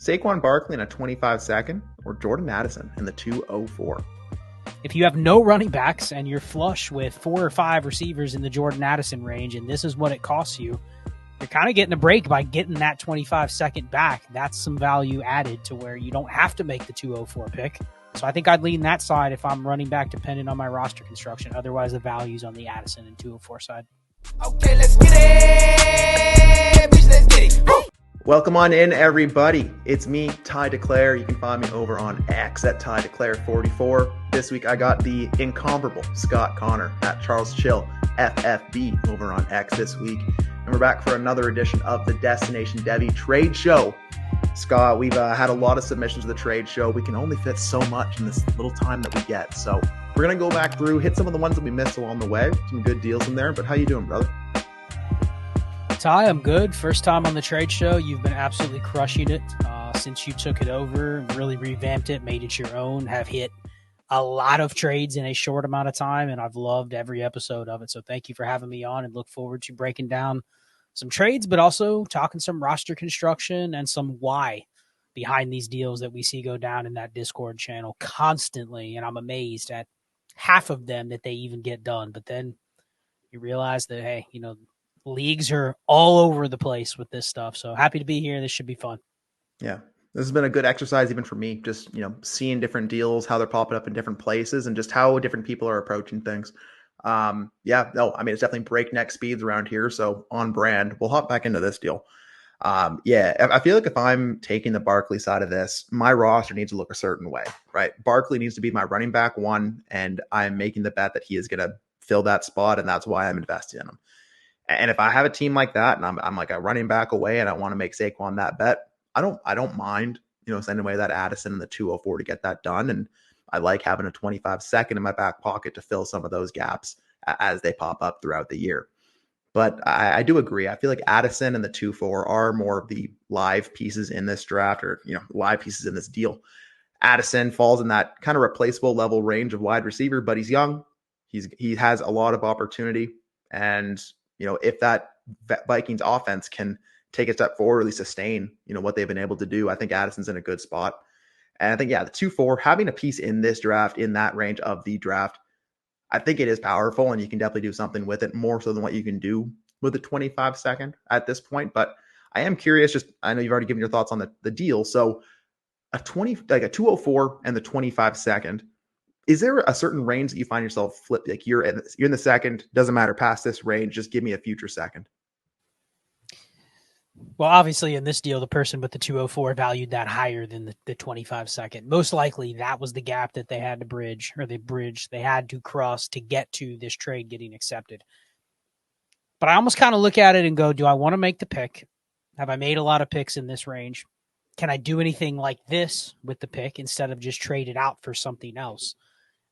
Saquon Barkley in a 25-second or Jordan Addison in the 204? If you have no running backs and you're flush with 4 or 5 receivers in the Jordan Addison range, and this is what it costs you, you're kind of getting a break by getting that 25-second back. That's some value added to where you don't have to make the 204 pick. So I think I'd lean that side if I'm running back dependent on my roster construction. Otherwise, the value's on the Addison and 204 side. Okay, let's get it. Bitch, let's get it. Woo! Welcome on in, everybody. It's me, Ty DeClaire. You can find me over on X at Ty DeClaire44. This week, I got the incomparable Scott Connor at Charles Chill FFB over on X this week. And we're back for another edition of the Destination Devy Trade Show. Scott, we've had a lot of submissions to the trade show. We can only fit so much in this little time that we get. So we're going to go back through, hit some of the ones that we missed along the way. Some good deals in there. But how you doing, brother? Ty, I'm good. First time on the trade show. You've been absolutely crushing it since you took it over, really revamped it, made it your own, have hit a lot of trades in a short amount of time, and I've loved every episode of it. So thank you for having me on, and look forward to breaking down some trades, but also talking some roster construction and some why behind these deals that we see go down in that Discord channel constantly. And I'm amazed at half of them that they even get done. But then you realize that, hey, leagues are all over the place with this stuff. So happy to be here. This should be fun. Yeah. This has been a good exercise even for me, just, seeing different deals, how they're popping up in different places and just how different people are approaching things. It's definitely breakneck speeds around here. So on brand, we'll hop back into this deal. I feel like if I'm taking the Barkley side of this, my roster needs to look a certain way, right? Barkley needs to be my running back one, and I'm making the bet that he is going to fill that spot, and that's why I'm investing in him. And if I have a team like that, and I'm like a running back away, and I want to make Saquon that bet, I don't mind, sending away that Addison in the 204 to get that done. And I like having a 25-second in my back pocket to fill some of those gaps as they pop up throughout the year. But I do agree. I feel like Addison and the 2-4 are more of the live pieces in this draft, or, live pieces in this deal. Addison falls in that kind of replaceable level range of wide receiver, but he's young. He has a lot of opportunity. And, if that Vikings offense can take a step forward, or at least sustain, what they've been able to do, I think Addison's in a good spot. And I think, the 2-4, having a piece in this draft, in that range of the draft, I think it is powerful, and you can definitely do something with it more so than what you can do with a 25-second at this point. But I am curious, I know you've already given your thoughts on the deal. So a 204 and the 25-second, is there a certain range that you find yourself flipped? Like you're in the second, doesn't matter past this range, just give me a future second. Well, obviously in this deal, the person with the 204 valued that higher than the 25-second. Most likely that was the gap that they had to bridge, or they had to cross to get to this trade getting accepted. But I almost kind of look at it and go, do I want to make the pick? Have I made a lot of picks in this range? Can I do anything like this with the pick instead of just trade it out for something else?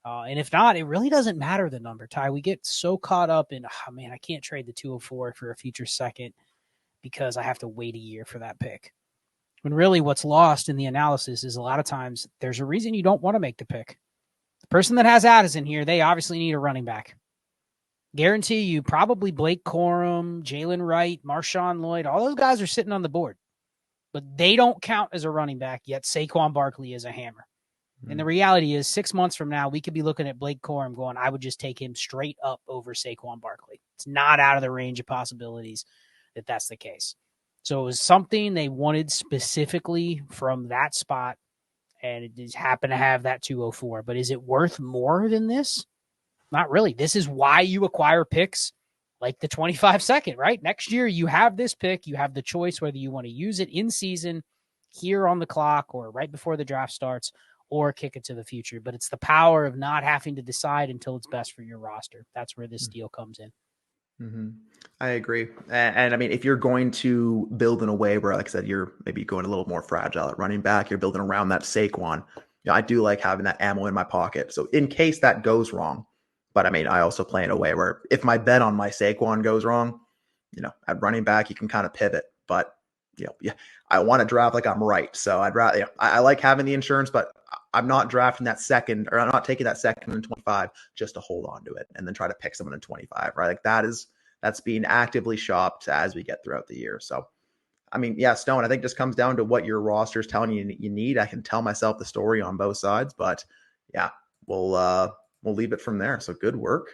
And if not, it really doesn't matter the number, Ty. We get so caught up in, I can't trade the 204 for a future second because I have to wait a year for that pick. When really what's lost in the analysis is a lot of times there's a reason you don't want to make the pick. The person that has Addison here, they obviously need a running back. Guarantee you probably Blake Corum, Jalen Wright, Marshawn Lloyd, all those guys are sitting on the board. But they don't count as a running back, yet Saquon Barkley is a hammer. And the reality is 6 months from now, we could be looking at Blake Corum going, I would just take him straight up over Saquon Barkley. It's not out of the range of possibilities that that's the case. So it was something they wanted specifically from that spot, and it just happened to have that 204. But is it worth more than this? Not really. This is why you acquire picks like the 25-second, right? Next year, you have this pick. You have the choice whether you want to use it in season, here on the clock, or right before the draft starts, or kick it to the future. But it's the power of not having to decide until it's best for your roster. That's where this deal comes in. Mm-hmm. I agree. And I mean, if you're going to build in a way where, like I said, you're maybe going a little more fragile at running back, you're building around that Saquon. I do like having that ammo in my pocket. So in case that goes wrong, but I mean, I also play in a way where if my bet on my Saquon goes wrong, at running back, you can kind of pivot, but I want to draft like I'm right. So I'd rather, I like having the insurance, but I'm not drafting that second, or I'm not taking that second and 25 just to hold on to it and then try to pick someone in 25, right? Like that's being actively shopped as we get throughout the year. So I mean, yeah, Stone, I think just comes down to what your roster is telling you need. I can tell myself the story on both sides, but yeah, we'll leave it from there. So good work.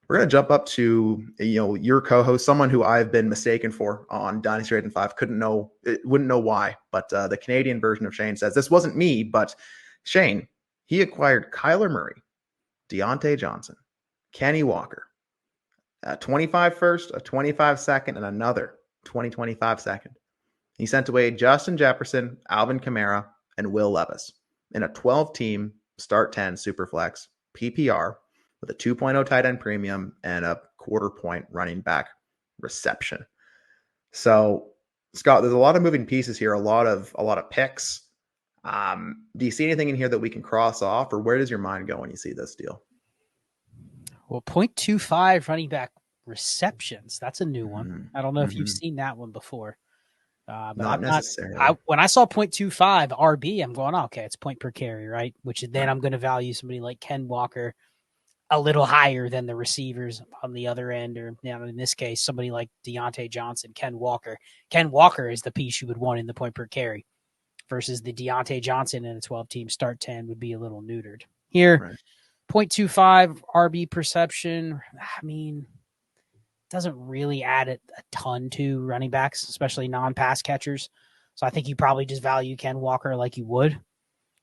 We're going to jump up to, your co-host, someone who I've been mistaken for on Dynasty Trades in 5. Wouldn't know why, but the Canadian version of Shane says, this wasn't me, but Shane, he acquired Kyler Murray, Deontay Johnson, Kenny Walker, a 25 first, a 25 second, and another 2025 second. He sent away Justin Jefferson, Alvin Kamara, and Will Levis in a 12-team start 10 Superflex PPR with a 2.0 tight end premium and a quarter point running back reception. So, Scott, there's a lot of moving pieces here, a lot of picks. Do you see anything in here that we can cross off, or where does your mind go when you see this deal? Well, 0.25 running back receptions. That's a new one. I don't know if you've seen that one before. But not necessarily. When I saw 0.25 RB, I'm going, okay, it's point per carry, right? Which then I'm going to value somebody like Ken Walker a little higher than the receivers on the other end, or in this case, somebody like Deontay Johnson, Ken Walker. Ken Walker is the piece you would want in the point per carry versus the Deontay Johnson in a 12-team start 10 would be a little neutered. Here, right. 0.25 RB perception, I mean, doesn't really add a ton to running backs, especially non-pass catchers. So I think you probably just value Ken Walker like you would.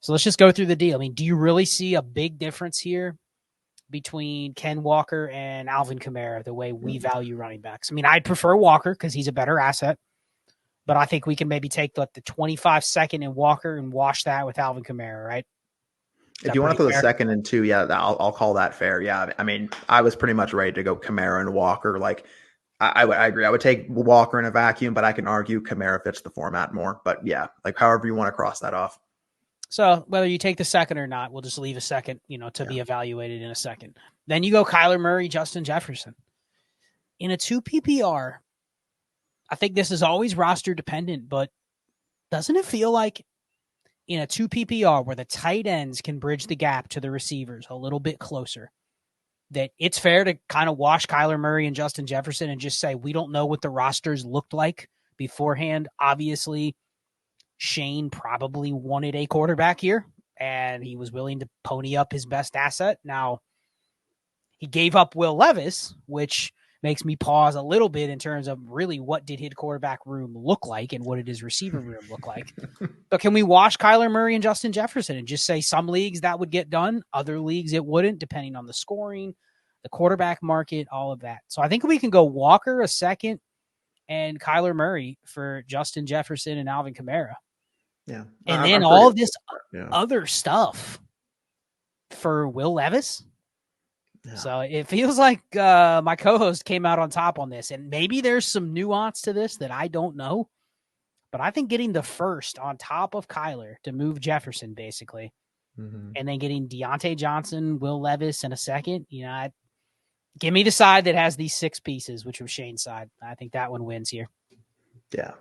So let's just go through the deal. I mean, do you really see a big difference here between Ken Walker and Alvin Kamara, the way we value running backs? I mean, I'd prefer Walker because he's a better asset, but I think we can maybe take the 25 second in Walker and wash that with Alvin Kamara, right? If you want to throw the second and 2, yeah, I'll call that fair. Yeah, I mean, I was pretty much ready to go Kamara and Walker. Like, I agree. I would take Walker in a vacuum, but I can argue Kamara fits the format more. But yeah, like however you want to cross that off. So whether you take the second or not, we'll just leave a second, to be evaluated in a second. Then you go Kyler Murray, Justin Jefferson. In a 2 PPR, I think this is always roster dependent, but doesn't it feel like in a 2 PPR where the tight ends can bridge the gap to the receivers a little bit closer, that it's fair to kind of wash Kyler Murray and Justin Jefferson and just say, we don't know what the rosters looked like beforehand. Obviously, Shane probably wanted a quarterback here, and he was willing to pony up his best asset. Now, he gave up Will Levis, which makes me pause a little bit in terms of really what did his quarterback room look like and what did his receiver room look like. But can we wash Kyler Murray and Justin Jefferson and just say some leagues that would get done, other leagues it wouldn't, depending on the scoring, the quarterback market, all of that. So I think we can go Walker a second and Kyler Murray for Justin Jefferson and Alvin Kamara. Yeah. And then all of this other stuff for Will Levis. Yeah. So it feels like my co-host came out on top on this, and maybe there's some nuance to this that I don't know, but I think getting the first on top of Kyler to move Jefferson basically, and then getting Deontay Johnson, Will Levis in a second, give me the side that has these 6 pieces, which was Shane's side. I think that one wins here. Yeah.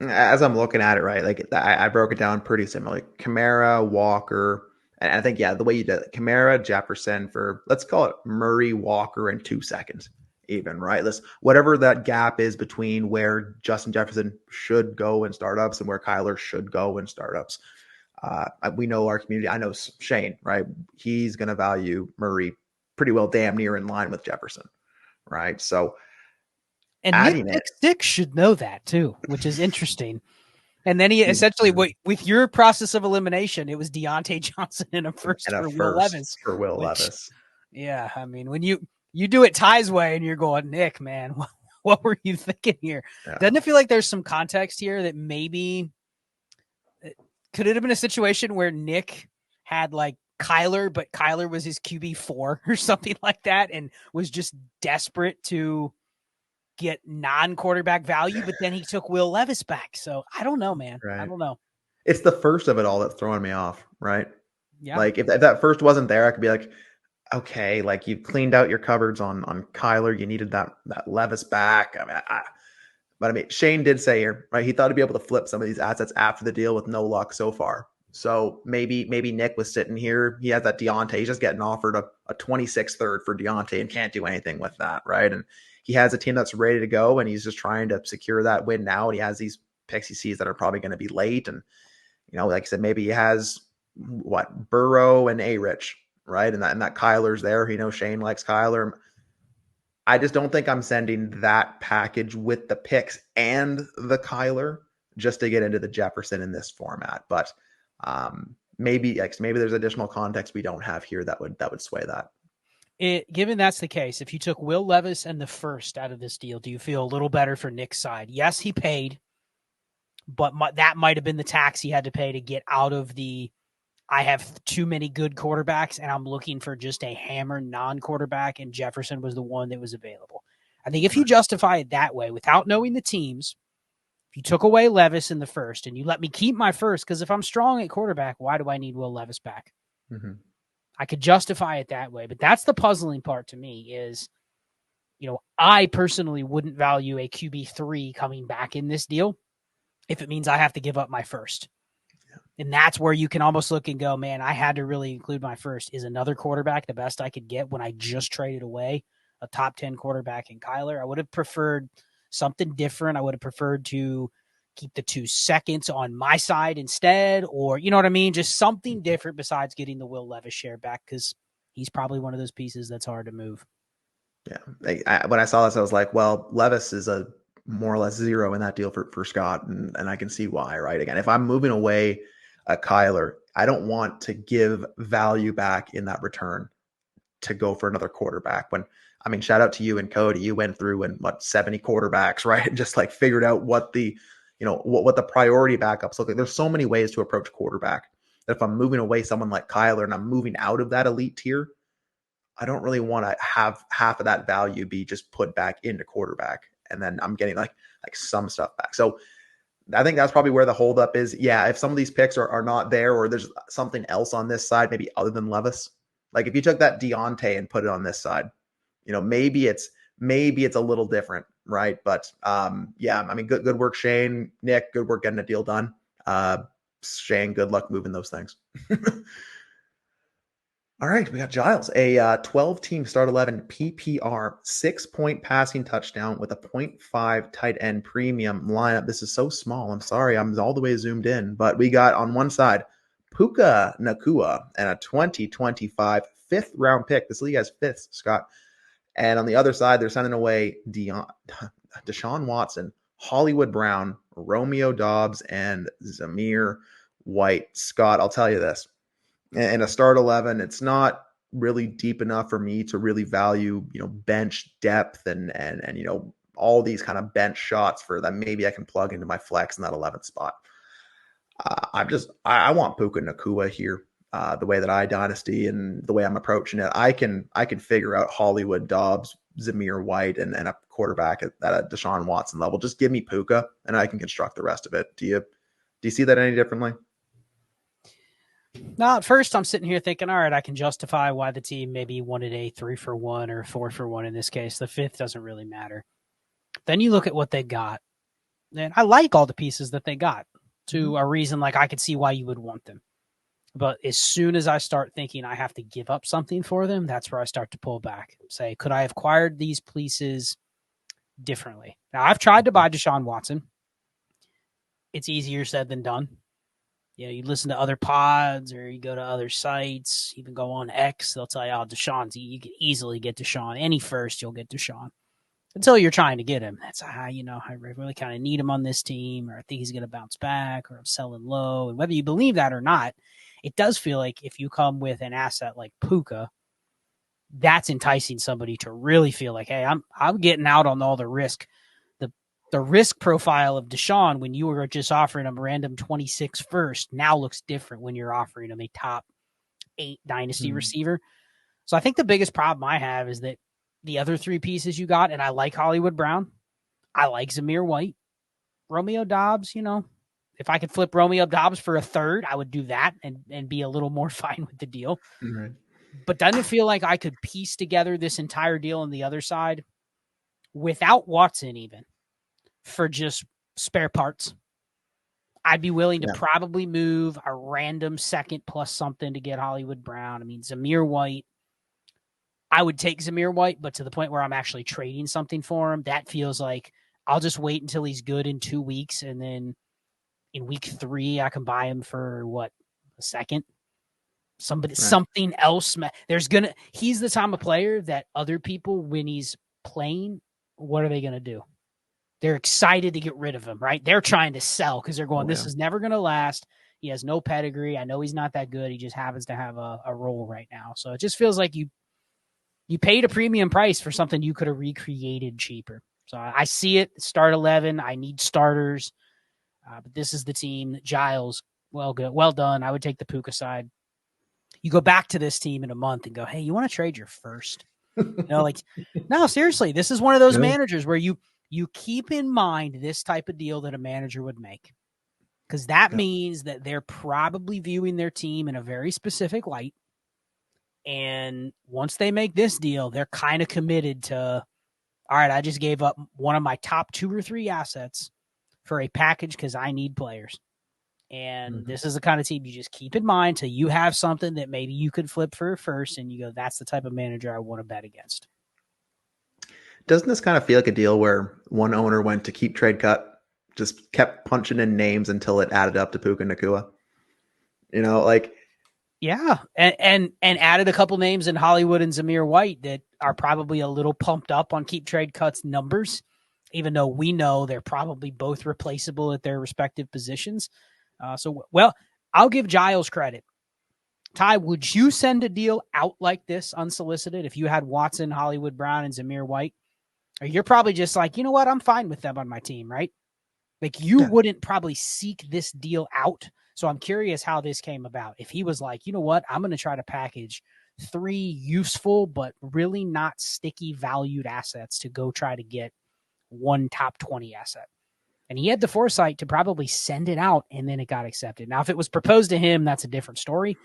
As I'm looking at it, right, like I broke it down pretty similarly. Kamara, Walker, and I think, the way you did it, Kamara, Jefferson for, let's call it Murray, Walker, in 2 seconds even, right? Whatever that gap is between where Justin Jefferson should go in startups and where Kyler should go in startups. We know our community. I know Shane, right? He's going to value Murray pretty well damn near in line with Jefferson, right? So, and Nick Six should know that too, which is interesting. And then he essentially, with your process of elimination, it was Deontay Johnson in a first for Will Levis. For Will Levis. Yeah, I mean, when you do it Ty's way and you're going, Nick, man, what were you thinking here? Yeah. Doesn't it feel like there's some context here that maybe could it have been a situation where Nick had like Kyler, but Kyler was his QB4 or something like that and was just desperate to get non-quarterback value, but then he took Will Levis back. So I don't know, man. Right. I don't know. It's the first of it all that's throwing me off, right? Yeah. Like if that first wasn't there, I could be like, okay, like you've cleaned out your cupboards on Kyler. You needed that Levis back. I mean, Shane did say here, right? He thought he'd be able to flip some of these assets after the deal with no luck so far. So maybe Nick was sitting here. He has that Deontay. He's just getting offered a 26th third for Deontay and can't do anything with that, right? And he has a team that's ready to go, and he's just trying to secure that win now. And he has these picks he sees that are probably going to be late. And, like I said, maybe he has Burrow and A-Rich, right? And that Kyler's there. Shane likes Kyler. I just don't think I'm sending that package with the picks and the Kyler just to get into the Jefferson in this format. But maybe there's additional context we don't have here that would sway that. Given that's the case, if you took Will Levis and the first out of this deal, do you feel a little better for Nick's side? Yes, he paid, but that might have been the tax he had to pay to get out of the I have too many good quarterbacks and I'm looking for just a hammer non-quarterback, and Jefferson was the one that was available. I think if you justify it that way without knowing the teams, if you took away Levis in the first and you let me keep my first, because if I'm strong at quarterback, why do I need Will Levis back? Mm-hmm. I could justify it that way, but that's the puzzling part to me is, I personally wouldn't value a QB3 coming back in this deal if it means I have to give up my first. And that's where you can almost look and go, man, I had to really include my first. Is another quarterback the best I could get when I just traded away a top 10 quarterback in Kyler? I would have preferred something different. I would have preferred to keep the 2 seconds on my side instead, or, you know what I mean? Just something different besides getting the Will Levis share back, because he's probably one of those pieces that's hard to move. Yeah. When I saw this, I was like, well, Levis is a more or less zero in that deal for Scott. And I can see why, right? Again, if I'm moving away Kyler, I don't want to give value back in that return to go for another quarterback. Shout out to you and Cody. You went through 70 quarterbacks, right? And just figured out what the priority backups look like. There's so many ways to approach quarterback that if I'm moving away someone like Kyler and I'm moving out of that elite tier, I don't really want to have half of that value be just put back into quarterback. And then I'm getting like some stuff back. So I think that's probably where the holdup is. Yeah, if some of these picks are not there, or there's something else on this side, maybe other than Levis. Like if you took that Deontay and put it on this side, maybe it's a little different, right? But good work, Shane. Nick, good work getting a deal done. Shane, good luck moving those things. All right, we got Giles, a 12-team start 11 PPR, 6-point passing touchdown with a 0.5 tight end premium lineup. This is so small. I'm sorry, I'm all the way zoomed in. But we got on one side Puka Nacua and a 2025 5th-round pick. This league has 5th, Scott. And on the other side, they're sending away Deshaun Watson, Hollywood Brown, Romeo Doubs, and Zamir White. Scott, I'll tell you this. In a start 11, it's not really deep enough for me to really value, bench depth and all these kind of bench shots for that. Maybe I can plug into my flex in that 11th spot. I want Puka Nacua here. The way that I dynasty and the way I'm approaching it, I can figure out Hollywood Doubs, Zamir White, and a quarterback at a Deshaun Watson level. Just give me Puka, and I can construct the rest of it. Do you see that any differently? Now, at first, I'm sitting here thinking, all right, I can justify why the team maybe wanted a 3-for-1 or 4-for-1 in this case. The 5th doesn't really matter. Then you look at what they got, and I like all the pieces that they got to a reason I could see why you would want them. But as soon as I start thinking I have to give up something for them, that's where I start to pull back. Say, could I have acquired these pieces differently? Now, I've tried to buy Deshaun Watson. It's easier said than done. You listen to other pods or you go to other sites, even go on X, they'll tell you, Deshaun's, you can easily get Deshaun. Any first, you'll get Deshaun. Until you're trying to get him. That's I really kind of need him on this team, or I think he's going to bounce back, or I'm selling low. And whether you believe that or not, it does feel like if you come with an asset like Puka, that's enticing somebody to really feel like, hey, I'm getting out on all the risk. The risk profile of Deshaun when you were just offering him random 26 first now looks different when you're offering him a top 8 dynasty receiver. So I think the biggest problem I have is that the other 3 pieces you got, and I like Hollywood Brown, I like Zamir White, Romeo Doubs, if I could flip Romeo Doubs for a 3rd, I would do that and be a little more fine with the deal. Right. But doesn't it feel like I could piece together this entire deal on the other side without Watson even for just spare parts? I'd be willing to probably move a random 2nd plus something to get Hollywood Brown. Zamir White, I would take Zamir White, but to the point where I'm actually trading something for him, that feels like I'll just wait until he's good in 2 weeks, and then in week 3 I can buy him for a second. Something else. He's the type of player that other people, when he's playing, what are they going to do? They're excited to get rid of him, right? They're trying to sell because they're going, this is never going to last. He has no pedigree. I know he's not that good. He just happens to have a role right now. So it just feels like you paid a premium price for something you could have recreated cheaper. So I see it. Start 11. I need starters. But this is the team. Giles, well done. I would take the Puka side. You go back to this team in a month and go, hey, you want to trade your first? No, seriously, this is one of those managers where you keep in mind this type of deal that a manager would make, because that means that they're probably viewing their team in a very specific light. And once they make this deal, they're kind of committed to, all right, I just gave up one of my top 2 or 3 assets for a package because I need players. And this is the kind of team you just keep in mind till you have something that maybe you could flip for a first, and you go, that's the type of manager I want to bet against. Doesn't this kind of feel like a deal where one owner went to keep trade cut, just kept punching in names until it added up to Puka Nacua? Yeah, and added a couple names in Hollywood and Zamir White that are probably a little pumped up on keep trade cuts numbers, even though we know they're probably both replaceable at their respective positions. I'll give Giles credit. Ty, would you send a deal out like this unsolicited if you had Watson, Hollywood Brown, and Zamir White? Or you're probably just like, you know what, I'm fine with them on my team, right? Like you wouldn't probably seek this deal out. So I'm curious how this came about. If he was like, you know what, I'm going to try to package 3 useful but really not sticky valued assets to go try to get one top 20 asset. And he had the foresight to probably send it out, and then it got accepted. Now, if it was proposed to him, that's a different story.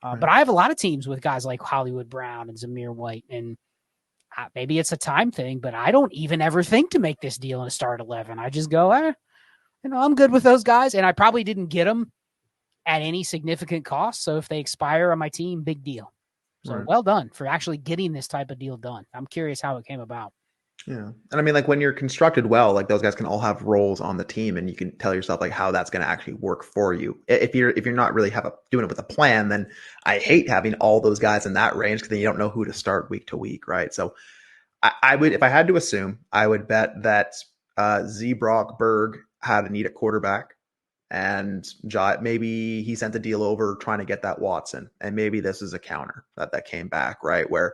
But I have a lot of teams with guys like Hollywood Brown and Zamir White, and maybe it's a time thing, but I don't even ever think to make this deal in a start 11. I just go, I'm good with those guys, and I probably didn't get them at any significant cost. So if they expire on my team, big deal. So well done for actually getting this type of deal done. I'm curious how it came about. Yeah. And I mean, like when you're constructed well, like those guys can all have roles on the team, and you can tell yourself like how that's going to actually work for you. If you're not really doing it with a plan, then I hate having all those guys in that range, because then you don't know who to start week to week, right? So I would, if I had to assume, I would bet that Z Brockberg had a need at quarterback, and maybe he sent a deal over trying to get that Watson, and maybe this is a counter that came back, right? Where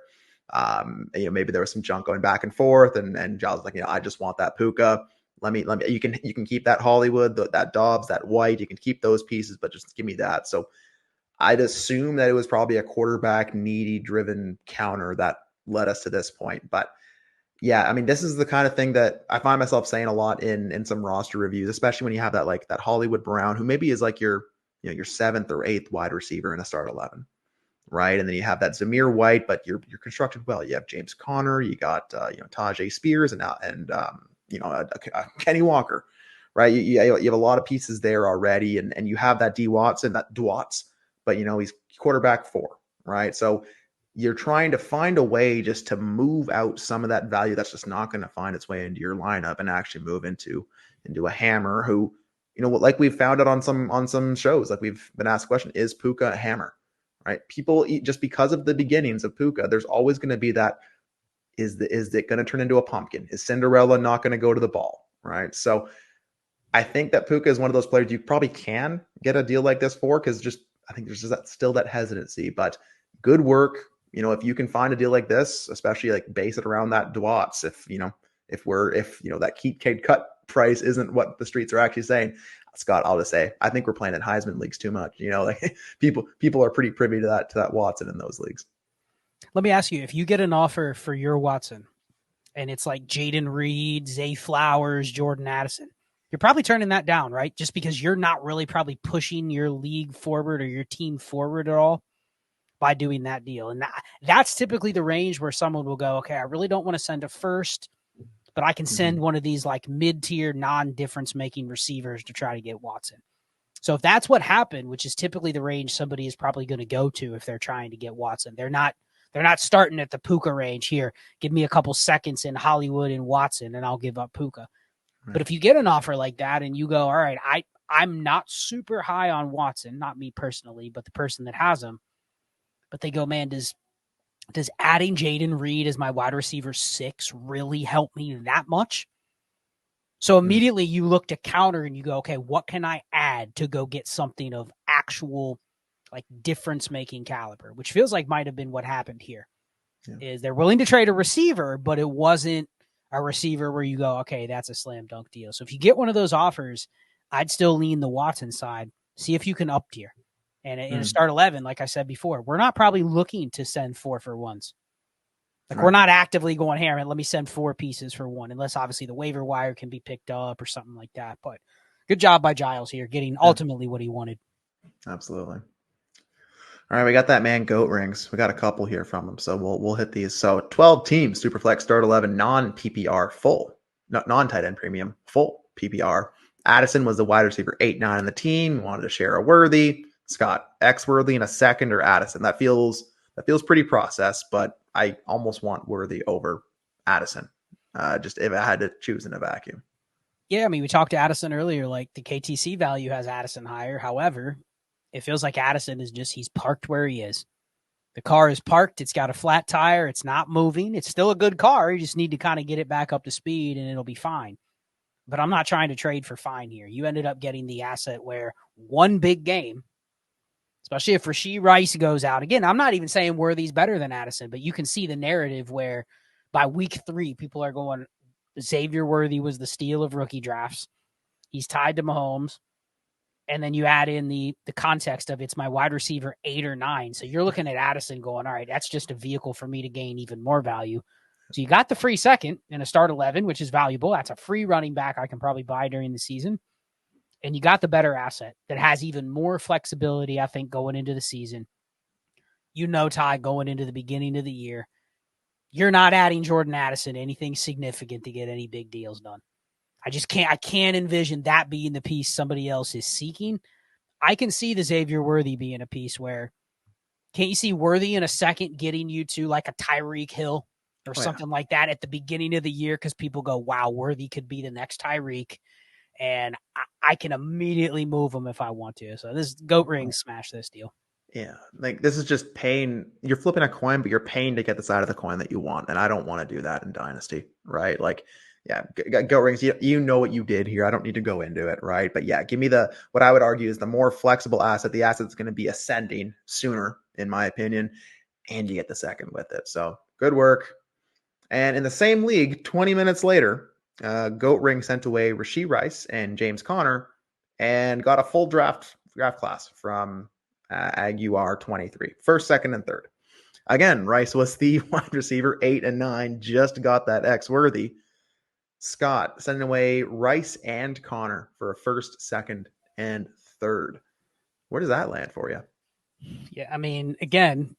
maybe there was some junk going back and forth, and Giles was like, I just want that Puka. Let me. You can keep that Hollywood, that Dobbs, that White. You can keep those pieces, but just give me that. So I'd assume that it was probably a quarterback needy driven counter that led us to this point. But yeah, I mean, this is the kind of thing that I find myself saying a lot in some roster reviews, especially when you have that Hollywood Brown, who maybe is like your 7th or 8th wide receiver in a start 11. Right. And then you have that Zamir White, but you're constructed well. You have James Conner, you got Tajay Spears, and Kenny Walker, right? You have a lot of pieces there already, and you have that D Watson, that Dwatts, but he's quarterback 4, right? So you're trying to find a way just to move out some of that value that's just not going to find its way into your lineup, and actually move into a hammer who, like we've found it on some shows, like we've been asked the question, is Puka a hammer? Right? People just because of the beginnings of Puka, there's always going to be that, is it going to turn into a pumpkin? Is Cinderella not going to go to the ball? Right. So I think that Puka is one of those players you probably can get a deal like this for, because I think there's still that hesitancy, but good work. If you can find a deal like this, especially like base it around that Dwatts, if that keep trade cut price isn't what the streets are actually saying, Scott, I'll just say, I think we're playing in Heisman leagues too much. Like people are pretty privy to that Watson in those leagues. Let me ask you, if you get an offer for your Watson and it's like Jaden Reed, Zay Flowers, Jordan Addison, you're probably turning that down, right? Just because you're not really probably pushing your league forward or your team forward at all by doing that deal. And that's typically the range where someone will go, okay, I really don't want to send a first, but I can send one of these like mid-tier, non-difference making receivers to try to get Watson. So if that's what happened, which is typically the range somebody is probably going to go to if they're trying to get Watson, they're not starting at the Puka range here. Give me a couple seconds in Hollywood and Watson, and I'll give up Puka. But if you get an offer like that and you go, all right, I'm not super high on Watson, not me personally, but the person that has him, but they go, man, does adding Jaden Reed as my wide receiver 6 really help me that much? So immediately you look to counter and you go, okay, what can I add to go get something of actual like difference making caliber, which feels like might have been what happened here. Is they're willing to trade a receiver, but it wasn't a receiver where you go, okay, that's a slam dunk deal. So if you get one of those offers, I'd still lean the Watson side. See if you can up tier. And in a start 11, like I said before, we're not probably looking to send 4-for-1s. Like we're not actively going here and let me send 4 pieces for one, unless obviously the waiver wire can be picked up or something like that. But good job by Giles here, getting ultimately what he wanted. Absolutely. All right, we got that man goat rings. We got a couple here from him, so we'll hit these. So 12 teams, Superflex start 11, non PPR full, non tight end premium full PPR. Addison was the wide receiver 8-9 in the team. Wanted to share a Worthy. Scott X Worthy in a second or Addison. That feels pretty processed, but I almost want Worthy over Addison. Just if I had to choose in a vacuum. Yeah, I mean, we talked to Addison earlier. Like the KTC value has Addison higher. However, it feels like Addison is he's parked where he is. The car is parked. It's got a flat tire. It's not moving. It's still a good car. You just need to kind of get it back up to speed and it'll be fine. But I'm not trying to trade for fine here. You ended up getting the asset where one big game, especially if Rashee Rice goes out. Again, I'm not even saying Worthy's better than Addison, but you can see the narrative where by week 3, people are going, Xavier Worthy was the steal of rookie drafts. He's tied to Mahomes. And then you add in the context of it's my wide receiver 8 or 9. So you're looking at Addison going, all right, that's just a vehicle for me to gain even more value. So you got the free second in a start 11, which is valuable. That's a free running back I can probably buy during the season. And you got the better asset that has even more flexibility, I think, going into the season. You know, Ty, going into the beginning of the year, you're not adding Jordan Addison anything significant to get any big deals done. I can't envision that being the piece somebody else is seeking. I can see the Xavier Worthy being a piece where, can't you see Worthy in a second getting you to like a Tyreek Hill or something like that at the beginning of the year? Because people go, wow, Worthy could be the next Tyreek. And I can immediately move him if I want to. So this goat ring smash this deal. Yeah, like this is just paying. You're flipping a coin, but you're paying to get the side of the coin that you want, and I don't want to do that in Dynasty, right? Like, yeah, goat rings. You know what you did here. I don't need to go into it, right? But yeah, give me what I would argue is the more flexible asset, the asset that's going to be ascending sooner, in my opinion, and you get the second with it. So good work. And in the same league, 20 minutes later, goat ring sent away Rashee Rice and James Conner, and got a full draft class from AGUR 23, first, second, and third. Again, Rice was the wide receiver 8 and 9, just got that X Worthy. Scott sending away Rice and Connor for a first, second, and third. Where does that land for you? Yeah, I mean, again,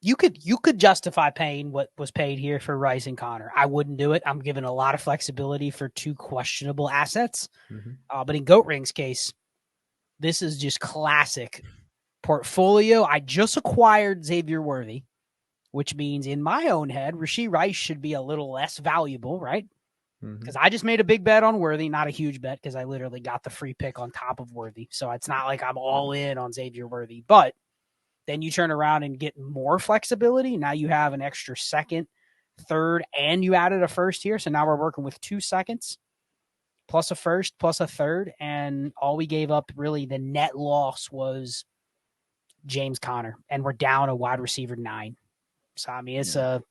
you could justify paying what was paid here for Rice and Connor. I wouldn't do it. I'm giving a lot of flexibility for 2 questionable assets. But in Goat Ring's case, this is just classic portfolio. I just acquired Xavier Worthy, which means in my own head, Rashee Rice should be a little less valuable, right? Because I just made a big bet on Worthy, not a huge bet because I literally got the free pick on top of Worthy. So it's not like I'm all in on Xavier Worthy. But then you turn around and get more flexibility. Now you have an extra second, third, and you added a first here. So now we're working with 2 seconds plus a first plus a third. And all we gave up, really, the net loss was James Conner. And we're down a wide receiver 9. So, I mean, it's a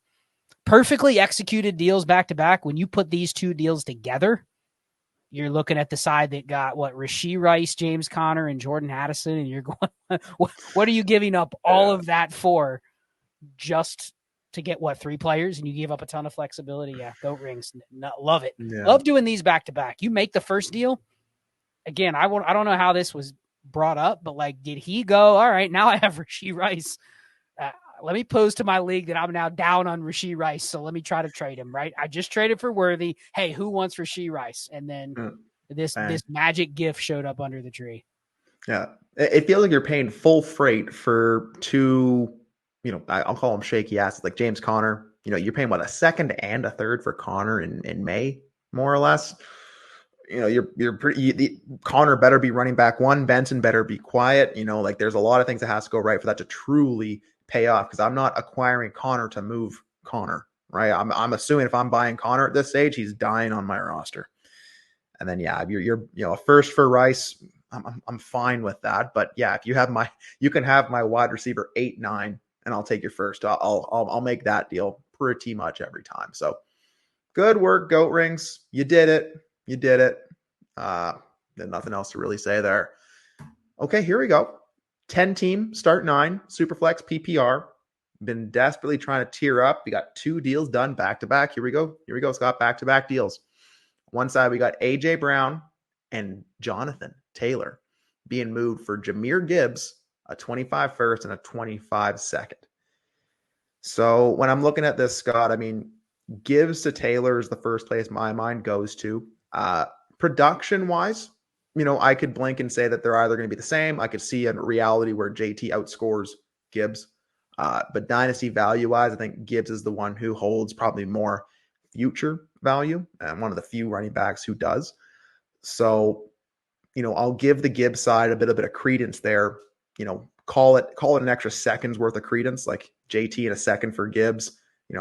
perfectly executed deals back to back. When you put these 2 deals together, you're looking at the side that got Rashee Rice, James Conner, and Jordan Addison, and you're going, what are you giving up all of that for just to get 3 players? And you give up a ton of flexibility. Yeah, goat rings, love it. Yeah. Love doing these back to back. You make the first deal. Again, I don't know how this was brought up, but did he go, all right, now I have Rashee Rice. Let me pose to my league that I'm now down on Rashee Rice, so let me try to trade him, right? I just traded for Worthy. Hey, who wants Rashee Rice? And then this magic gift showed up under the tree. Yeah. It feels like you're paying full freight for 2, I'll call them shaky assets, like James Conner. You're paying, a second and a third for Conner in May, more or less. you're pretty. Connor better be running back one. Benson better be quiet. Like there's a lot of things that has to go right for that to truly pay off. Because I'm not acquiring Connor to move Connor, right? I'm assuming if I'm buying Connor at this stage, he's dying on my roster. And then you're a first for Rice. I'm fine with that. But yeah, if you can have my wide receiver 8-9, and I'll take your first. I'll make that deal pretty much every time. So good work, Goat Rings. You did it. You did it. There's nothing else to really say there. Okay, here we go. 10 team, start 9, Superflex PPR. Been desperately trying to tier up. We got 2 deals done back to back. Here we go, Scott. Back to back deals. One side, we got AJ Brown and Jonathan Taylor being moved for Jahmyr Gibbs, a 25 first and a 25 second. So when I'm looking at this, Scott, I mean, Gibbs to Taylor is the first place my mind goes to. Production wise, I could blink and say that they're either going to be the same. I could see a reality where JT outscores Gibbs. But dynasty value wise, I think Gibbs is the one who holds probably more future value and one of the few running backs who does. So, I'll give the Gibbs side a bit of credence there. Call it an extra second's worth of credence, like JT in a second for Gibbs.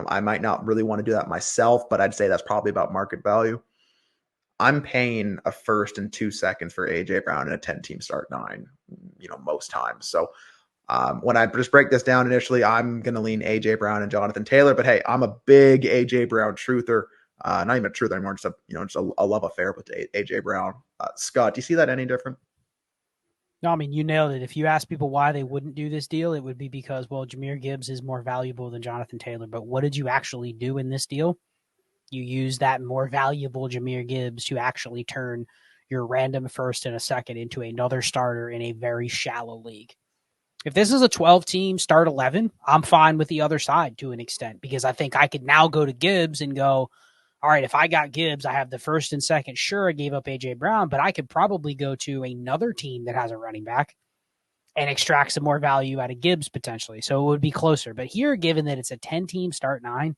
I might not really want to do that myself, but I'd say that's probably about market value. I'm paying a first and 2 seconds for AJ Brown in a 10-team start 9, most times. So when I just break this down initially, I'm going to lean AJ Brown and Jonathan Taylor. But hey, I'm a big AJ Brown truther. Not even a truther anymore, just a love affair with AJ Brown. Scott, do you see that any different? No, I mean, you nailed it. If you ask people why they wouldn't do this deal, it would be because, well, Jahmyr Gibbs is more valuable than Jonathan Taylor. But what did you actually do in this deal? You use that more valuable Jahmyr Gibbs to actually turn your random first and a second into another starter in a very shallow league. If this is a 12-team start 11, I'm fine with the other side to an extent because I think I could now go to Gibbs and go, all right, if I got Gibbs, I have the first and second. Sure, I gave up A.J. Brown, but I could probably go to another team that has a running back and extract some more value out of Gibbs potentially. So it would be closer. But here, given that it's a 10-team start 9,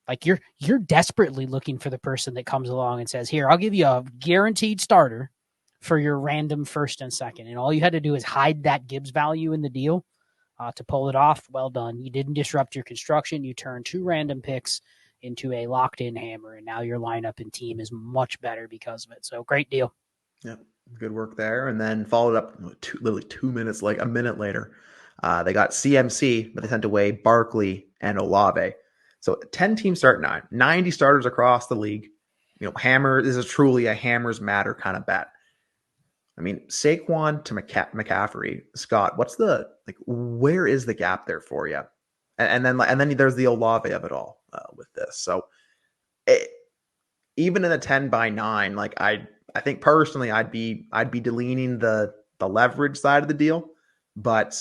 like you're desperately looking for the person that comes along and says, here, I'll give you a guaranteed starter for your random first and second. And all you had to do is hide that Gibbs value in the deal to pull it off. Well done. You didn't disrupt your construction. You turned 2 random picks into a locked-in hammer, and now your lineup and team is much better because of it. So great deal. Yeah, good work there. And then followed up literally 2 minutes, like a minute later, they got CMC, but they sent away Barkley and Olave. So 10-team start 9, 90 starters across the league. Hammer, this is truly a hammers matter kind of bet. I mean, Saquon to McCaffrey, Scott, where is the gap there for you? And then there's the Olave of it all with this. So even in a 10-by-9, like I think personally, I'd be leaning the leverage side of the deal. But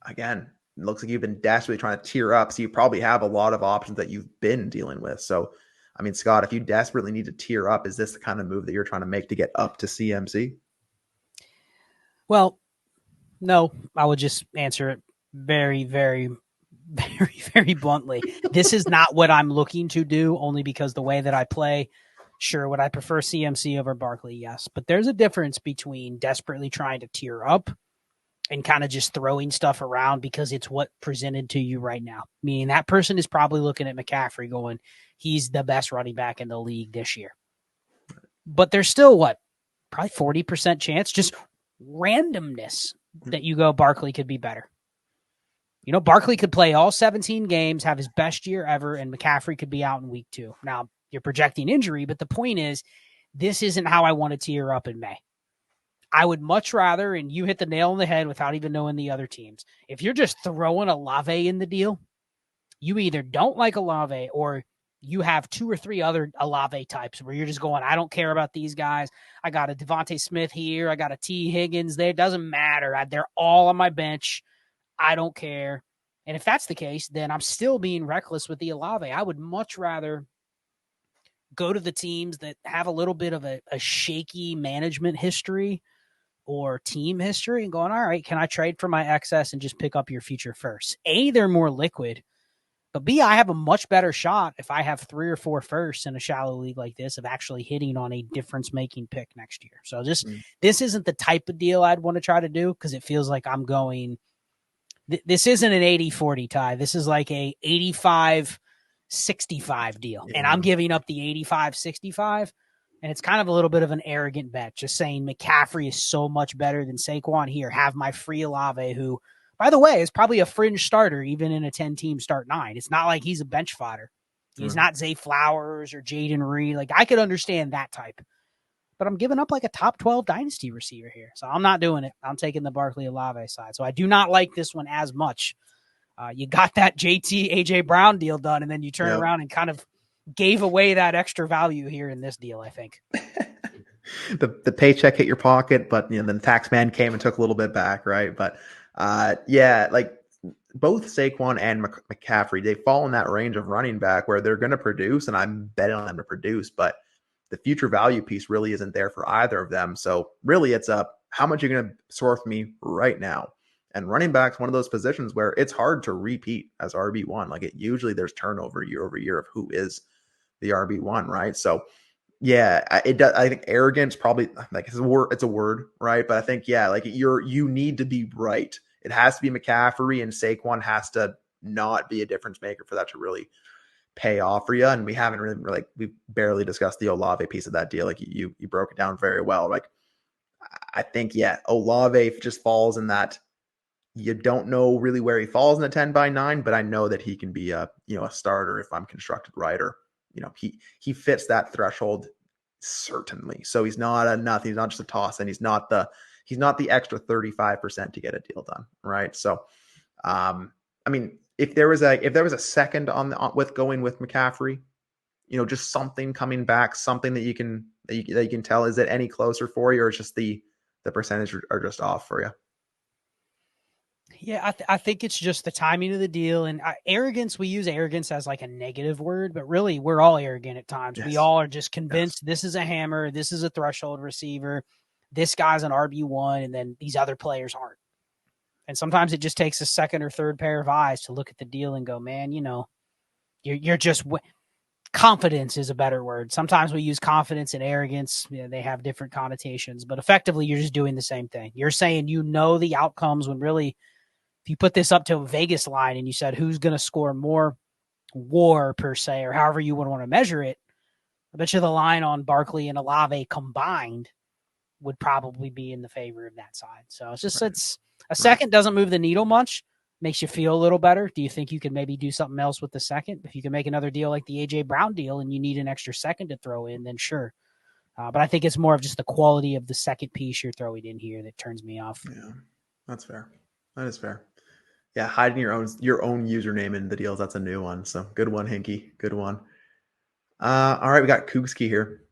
again, it looks like you've been desperately trying to tier up. So you probably have a lot of options that you've been dealing with. So, I mean, Scott, if you desperately need to tier up, is this the kind of move that you're trying to make to get up to CMC? Well, no, I would just answer it very, very, very, very bluntly. This is not what I'm looking to do, only because the way that I play, sure, would I prefer CMC over Barkley? Yes. But there's a difference between desperately trying to tier up and kind of just throwing stuff around because it's what presented to you right now. Meaning that person is probably looking at McCaffrey going, he's the best running back in the league this year. But there's still probably 40% chance, just randomness, that you go Barkley could be better. Barkley could play all 17 games, have his best year ever, and McCaffrey could be out in week 2. Now, you're projecting injury, but the point is, this isn't how I want to tier up in May. I would much rather, and you hit the nail on the head without even knowing the other teams, if you're just throwing Olave in the deal, you either don't like Olave or you have 2 or 3 other Olave types where you're just going, I don't care about these guys. I got a Devontae Smith here. I got a T. Higgins there. It doesn't matter. They're all on my bench. I don't care. And if that's the case, then I'm still being reckless with the Olave. I would much rather go to the teams that have a little bit of a shaky management history or team history and going, all right, can I trade for my excess and just pick up your future first? A, they're more liquid. But B, I have a much better shot if I have 3 or 4 firsts in a shallow league like this of actually hitting on a difference-making pick next year. So this isn't the type of deal I'd want to try to do because it feels like I'm going – this isn't an 80-40 tie. This is like a 85-65 deal. Yeah. And I'm giving up the 85-65, and it's kind of a little bit of an arrogant bet, just saying McCaffrey is so much better than Saquon. Here, have my free Olave who – by the way, is probably a fringe starter even in a 10-team start 9. It's not like he's a bench fodder. He's not Zay Flowers or Jaden Reed. Like, I could understand that type. But I'm giving up like a top 12 dynasty receiver here. So I'm not doing it. I'm taking the Barkley Olave side. So I do not like this one as much. You got that JT AJ Brown deal done, and then you turn around and kind of gave away that extra value here in this deal, I think. the paycheck hit your pocket, but then the tax man came and took a little bit back, right? But like both Saquon and McCaffrey, they fall in that range of running back where they're going to produce, and I'm betting on them to produce, but the future value piece really isn't there for either of them. So really it's how much you're going to source me right now. And running back's one of those positions where it's hard to repeat as RB1. Like usually there's turnover year over year of who is the RB1, right? So yeah, it does. I think arrogance probably like it's a word, right? But I think, like you need to be right. It has to be McCaffrey, and Saquon has to not be a difference maker for that to really pay off for you. And we haven't really we barely discussed the Olave piece of that deal. Like you broke it down very well. Like I think, Olave just falls in that. You don't know really where he falls in the 10x9, but I know that he can be a starter if I'm constructed right, or he fits that threshold certainly. So he's not a nothing. He's not just a toss, and he's not the extra 35% to get a deal done, right? So, I mean, if there was a second with going with McCaffrey, just something coming back, something that you can tell, is it any closer for you, or it's just the percentage are just off for you? Yeah, I think it's just the timing of the deal, and arrogance. We use arrogance as like a negative word, but really we're all arrogant at times. Yes. We all are just convinced this is a hammer, this is a threshold receiver, this guy's an RB1, and then these other players aren't. And sometimes it just takes a second or third pair of eyes to look at the deal and go, man, you're just confidence is a better word. Sometimes we use confidence and arrogance. They have different connotations, but effectively you're just doing the same thing. You're saying the outcomes when really, if you put this up to a Vegas line and you said who's going to score more WAR per se, or however you would want to measure it, I bet you the line on Barkley and Olave combined would probably be in the favor of that side. So it's just it's a second doesn't move the needle much, makes you feel a little better. Do you think you could maybe do something else with the second? If you can make another deal like the AJ Brown deal and you need an extra second to throw in, then sure. But I think it's more of just the quality of the second piece you're throwing in here that turns me off. Yeah, that's fair. That is fair. Yeah, hiding your own username in the deals, that's a new one. So good one, Hinky. Good one. All right, we got Kugski here.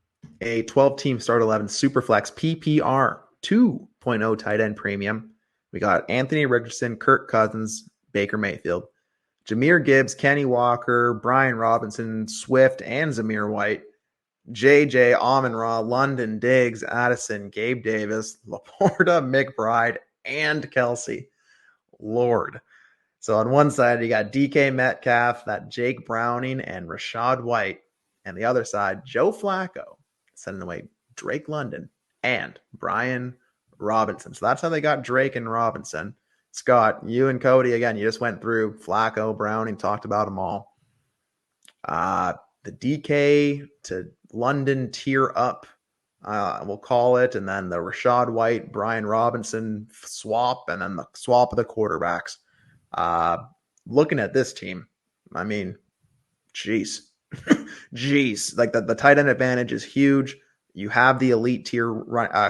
A 12-team start 11 Superflex PPR 2.0 tight end premium. We got Anthony Richardson, Kirk Cousins, Baker Mayfield, Jahmyr Gibbs, Kenny Walker, Brian Robinson, Swift, and Zamir White, JJ, Amon-Ra, London, Diggs, Addison, Gabe Davis, Laporta, McBride, and Kelsey. Lord. So on one side, you got DK Metcalf, that Jake Browning, and Rachaad White. And the other side, Joe Flacco, sending away Drake London and Brian Robinson. So that's how they got Drake and Robinson. Scott, you and Cody, again, you just went through Flacco, Browning, talked about them all. The DK to London tier up, we'll call it, and then the Rachaad White, Brian Robinson swap, and then the swap of the quarterbacks. Looking at this team, I mean, geez, like the tight end advantage is huge. You have the elite tier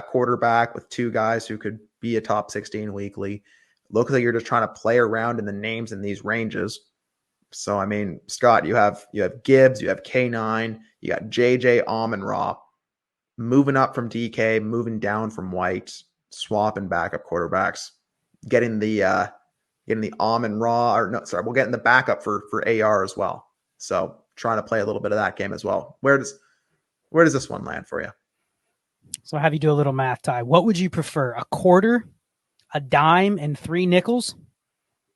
quarterback with two guys who could be a top 16 weekly. Looks like you're just trying to play around in the names in these ranges. So, I mean, Scott, you have Gibbs, you have K9, you got JJ, Amon-Ra, moving up from DK, moving down from White, swapping backup quarterbacks, getting the Amon-Ra, we're getting the backup for AR as well. So trying to play a little bit of that game as well. Where does this one land for you? So I'll have you do a little math, Ty. What would you prefer? A quarter, a dime, and 3 nickels,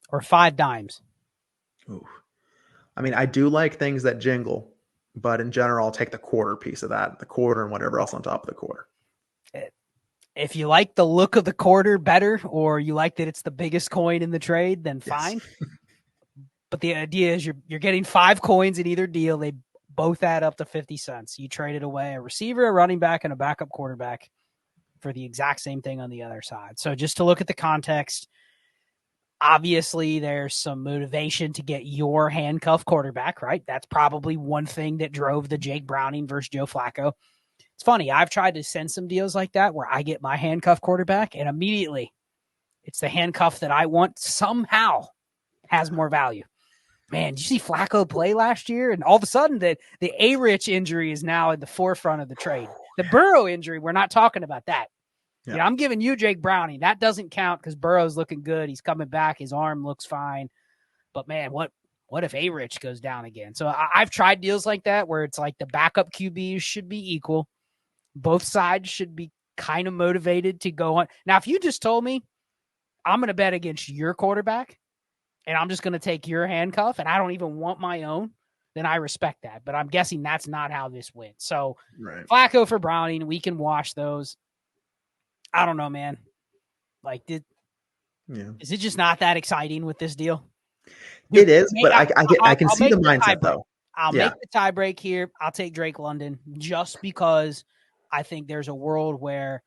or 5 dimes? Ooh. I mean, I do like things that jingle, but in general, I'll take the quarter piece of that, the quarter and whatever else on top of the quarter. If you like the look of the quarter better, or you like that it's the biggest coin in the trade, then fine. Yes. But the idea is you're getting 5 coins in either deal. They both add up to 50 cents. You traded away a receiver, a running back, and a backup quarterback for the exact same thing on the other side. So just to look at the context, obviously there's some motivation to get your handcuff quarterback, right? That's probably one thing that drove the Jake Browning versus Joe Flacco. It's funny. I've tried to send some deals like that where I get my handcuff quarterback, and immediately it's the handcuff that I want somehow has more value. Man, did you see Flacco play last year? And all of a sudden, the A-Rich injury is now at the forefront of the trade. The Burrow injury, we're not talking about that. Yeah. You know, I'm giving you Jake Browning. That doesn't count because Burrow's looking good. He's coming back. His arm looks fine. But, man, what if A-Rich goes down again? So I've tried deals like that where it's like the backup QBs should be equal. Both sides should be kind of motivated to go on. Now, if you just told me I'm going to bet against your quarterback and I'm just going to take your handcuff and I don't even want my own, then I respect that. But I'm guessing that's not how this went. So right. Flacco for Browning, we can wash those. I don't know, man. Like, is it just not that exciting with this deal? It is, but I can see the mindset, though. I'll make the tie break here. I'll take Drake London just because I think there's a world where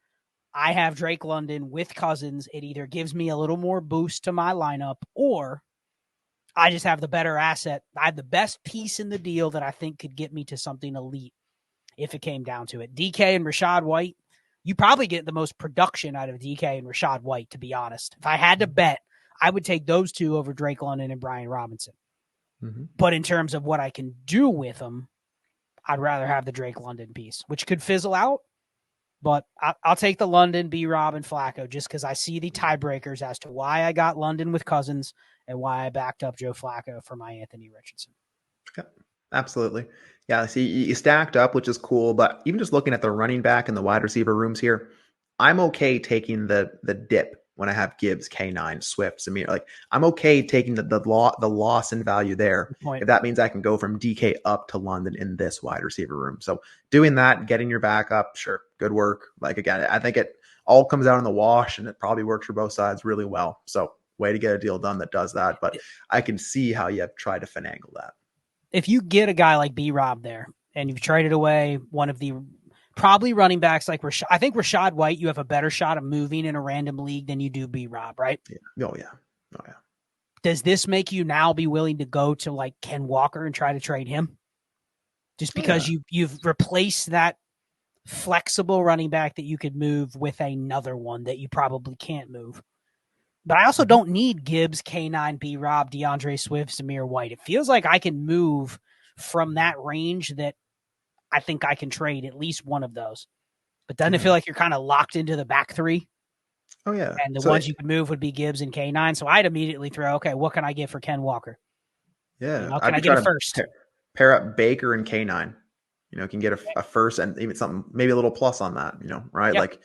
I have Drake London with Cousins. It either gives me a little more boost to my lineup or I just have the better asset. I have the best piece in the deal that I think could get me to something elite if it came down to it. DK and Rashad White, you probably get the most production out of DK and Rashad White, to be honest. If I had to bet, I would take those two over Drake London and Brian Robinson. Mm-hmm. But in terms of what I can do with them, I'd rather have the Drake London piece, which could fizzle out. But I'll take the London, B-Rob, and Flacco just because I see the tiebreakers as to why I got London with Cousins and why I backed up Joe Flacco for my Anthony Richardson. Yeah, absolutely. Yeah, see, you stacked up, which is cool. But even just looking at the running back and the wide receiver rooms here, I'm okay taking the dip when I have Gibbs, K9, Swift, Samir. Like, I'm okay taking the loss in value there if that means I can go from DK up to London in this wide receiver room. So doing that, getting your back up, sure, good work. Like, again, I think it all comes out in the wash, and it probably works for both sides really well. So way to get a deal done that does that. But I can see how you have tried to finagle that. If you get a guy like B-Rob there and you've traded away one of the probably running backs like Rashad. I think Rashad White, you have a better shot of moving in a random league than you do B-Rob, right? Yeah. Oh, yeah. Does this make you now be willing to go to like Ken Walker and try to trade him? Just because you've replaced that flexible running back that you could move with another one that you probably can't move. But I also don't need Gibbs, K9, B-Rob, DeAndre Swift, Samir White. It feels like I can move from that range that I think I can trade at least one of those. But doesn't it feel like you're kind of locked into the back three? Oh, yeah. And the ones you could move would be Gibbs and K9. So I'd immediately throw, okay, what can I get for Ken Walker? Yeah. Can I get a first? Pair up Baker and K9. Can get a first and even something, maybe a little plus on that, right? Yep.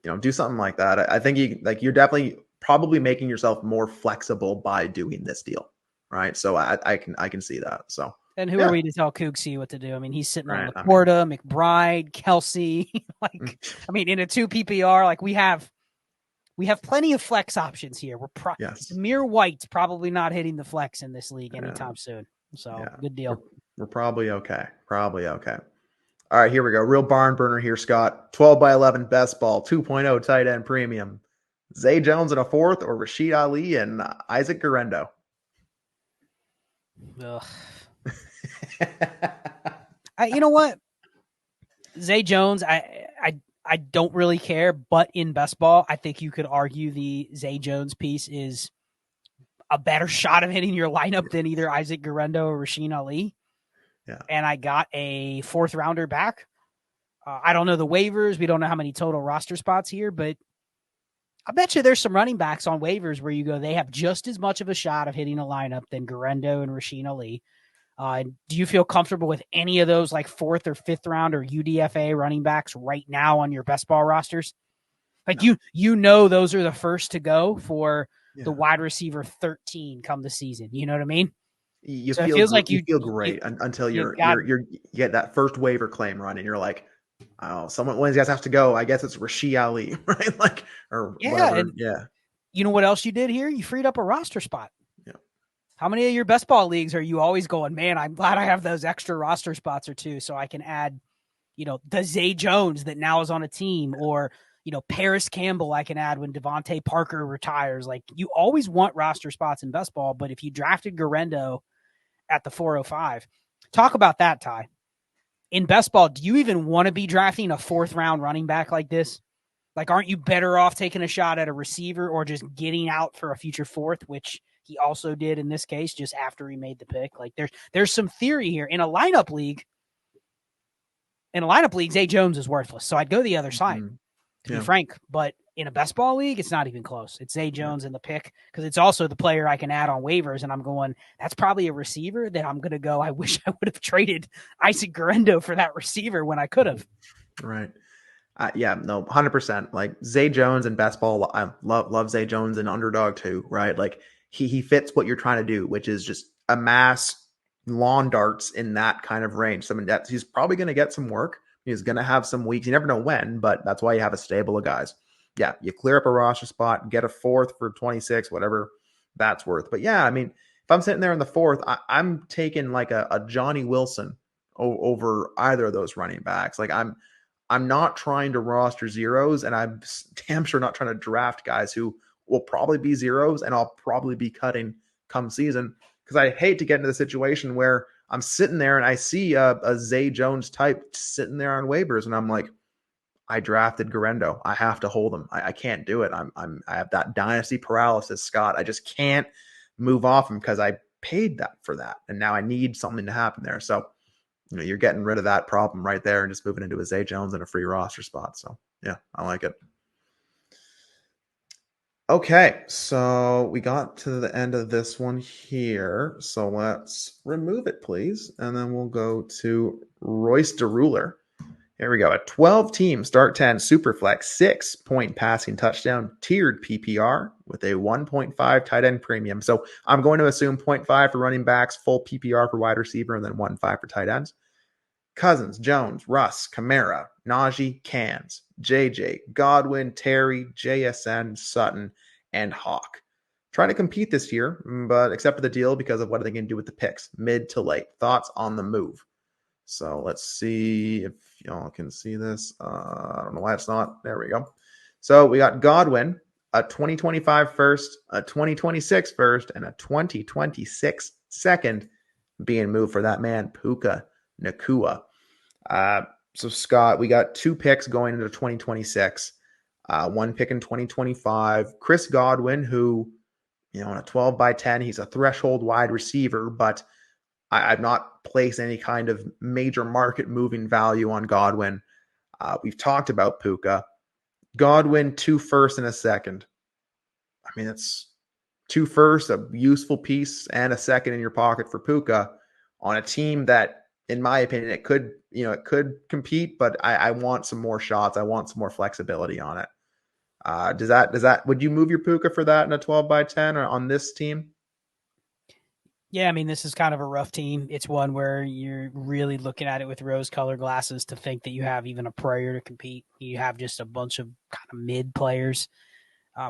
Like, do something like that. I think you're definitely probably making yourself more flexible by doing this deal, right? So I can see that. So. And who are we to tell Cooksey what to do? I mean, he's sitting on Laporta, McBride, Kelsey. In a 2 PPR, like we have plenty of flex options here. Samir White's probably not hitting the flex in this league anytime soon. So good deal. We're probably okay. All right, here we go. Real barn burner here, Scott. 12 by 11 best ball, 2.0 tight end premium. Zay Jones in a fourth or Rashid Ali and Isaac Guerrero? Ugh. You know what? Zay Jones, I don't really care, but in best ball, I think you could argue the Zay Jones piece is a better shot of hitting your lineup than either Isaac Guerrero or Rashid Ali. Yeah. And I got a 4th rounder back. I don't know the waivers. We don't know how many total roster spots here, but I bet you there's some running backs on waivers where you go, they have just as much of a shot of hitting a lineup than Guerrero and Rashid Ali. Do you feel comfortable with any of those like 4th or 5th round or UDFA running backs right now on your best ball rosters? Like no. Those are the first to go for the wide receiver 13 come the season. You know what I mean? You So it feel feels like you feel you great until you got you get that first waiver claim run, and you're like, oh, someone one of these guys has to go. I guess it's Rashid Ali, right? Like or yeah, whatever. and Yeah, you know what else you did here? You freed up a roster spot. yeah, How many of your best ball leagues are you always going, man, I'm glad I have those extra roster spots or two so I can add, the Zay Jones that now is on a team, or, Paris Campbell I can add when Devontae Parker retires. Like, you always want roster spots in best ball, but if you drafted Garendo at the 405, talk about that, Ty. In best ball, do you even want to be drafting a fourth round running back like this? Like, aren't you better off taking a shot at a receiver or just getting out for a future fourth, which he also did in this case, just after he made the pick? Like, there's some theory here. In a lineup league, Zay Jones is worthless. So I'd go the other side, to be frank. But in a best ball league, it's not even close. It's Zay Jones in the pick because it's also the player I can add on waivers. And I'm going, that's probably a receiver that I'm going to go, I wish I would have traded Isaac Garendo for that receiver when I could have. right. Yeah, no, 100%. Like Zay Jones and best ball, I love Zay Jones and Underdog too, right? Like he fits what you're trying to do, which is just amass lawn darts in that kind of range. I mean, that he's probably going to get some work. He's going to have some weeks. You never know when, but that's why you have a stable of guys. Yeah, you clear up a roster spot, get a fourth for 26, whatever that's worth. But yeah, I mean, if I'm sitting there in the fourth, I'm taking like a Johnny Wilson over either of those running backs. Like I'm not trying to roster zeros, and I'm damn sure not trying to draft guys who will probably be zeros, and I'll probably be cutting come season, because I hate to get into the situation where I'm sitting there and I see a Zay Jones type sitting there on waivers, and I'm like, I drafted Garendo. I have to hold him. I can't do it. I have that dynasty paralysis, Scott. I just can't move off him because I paid that for that, and now I need something to happen there. So you're getting rid of that problem right there and just moving into a Zay Jones and a free roster spot. So yeah, I like it. Okay, so we got to the end of this one here. So let's remove it, please. And then we'll go to Royce DeRuler. Here we go. A 12-team start 10 Superflex 6-point passing touchdown tiered PPR with a 1.5 tight end premium. So I'm going to assume 0.5 for running backs, full PPR for wide receiver, and then 1.5 for tight ends. Cousins, Jones, Russ, Kamara, Najee, Cans, JJ, Godwin, Terry, JSN, Sutton, and Hawk. Trying to compete this year, but accepted the deal because of what they can do with the picks, mid to late. Thoughts on the move? So let's see if y'all can see this. I don't know why it's not. There we go. So we got Godwin, a 2025 first, a 2026 first, and a 2026 second being moved for that man, Puka Nacua. So Scott, we got 2 picks going into 2026. 1 pick in 2025. Chris Godwin, who, on a 12 by 10, he's a threshold wide receiver, but I've not placed any kind of major market moving value on Godwin. We've talked about Puka. Godwin, 2 firsts and a second. I mean, it's 2 firsts, a useful piece, and a second in your pocket for Puka on a team that, in my opinion, it could compete, but I want some more shots. I want some more flexibility on it. Would you move your Puka for that in a 12 by 10 or on this team? Yeah, I mean, this is kind of a rough team. It's one where you're really looking at it with rose-colored glasses to think that you have even a prayer to compete. You have just a bunch of kind of mid players,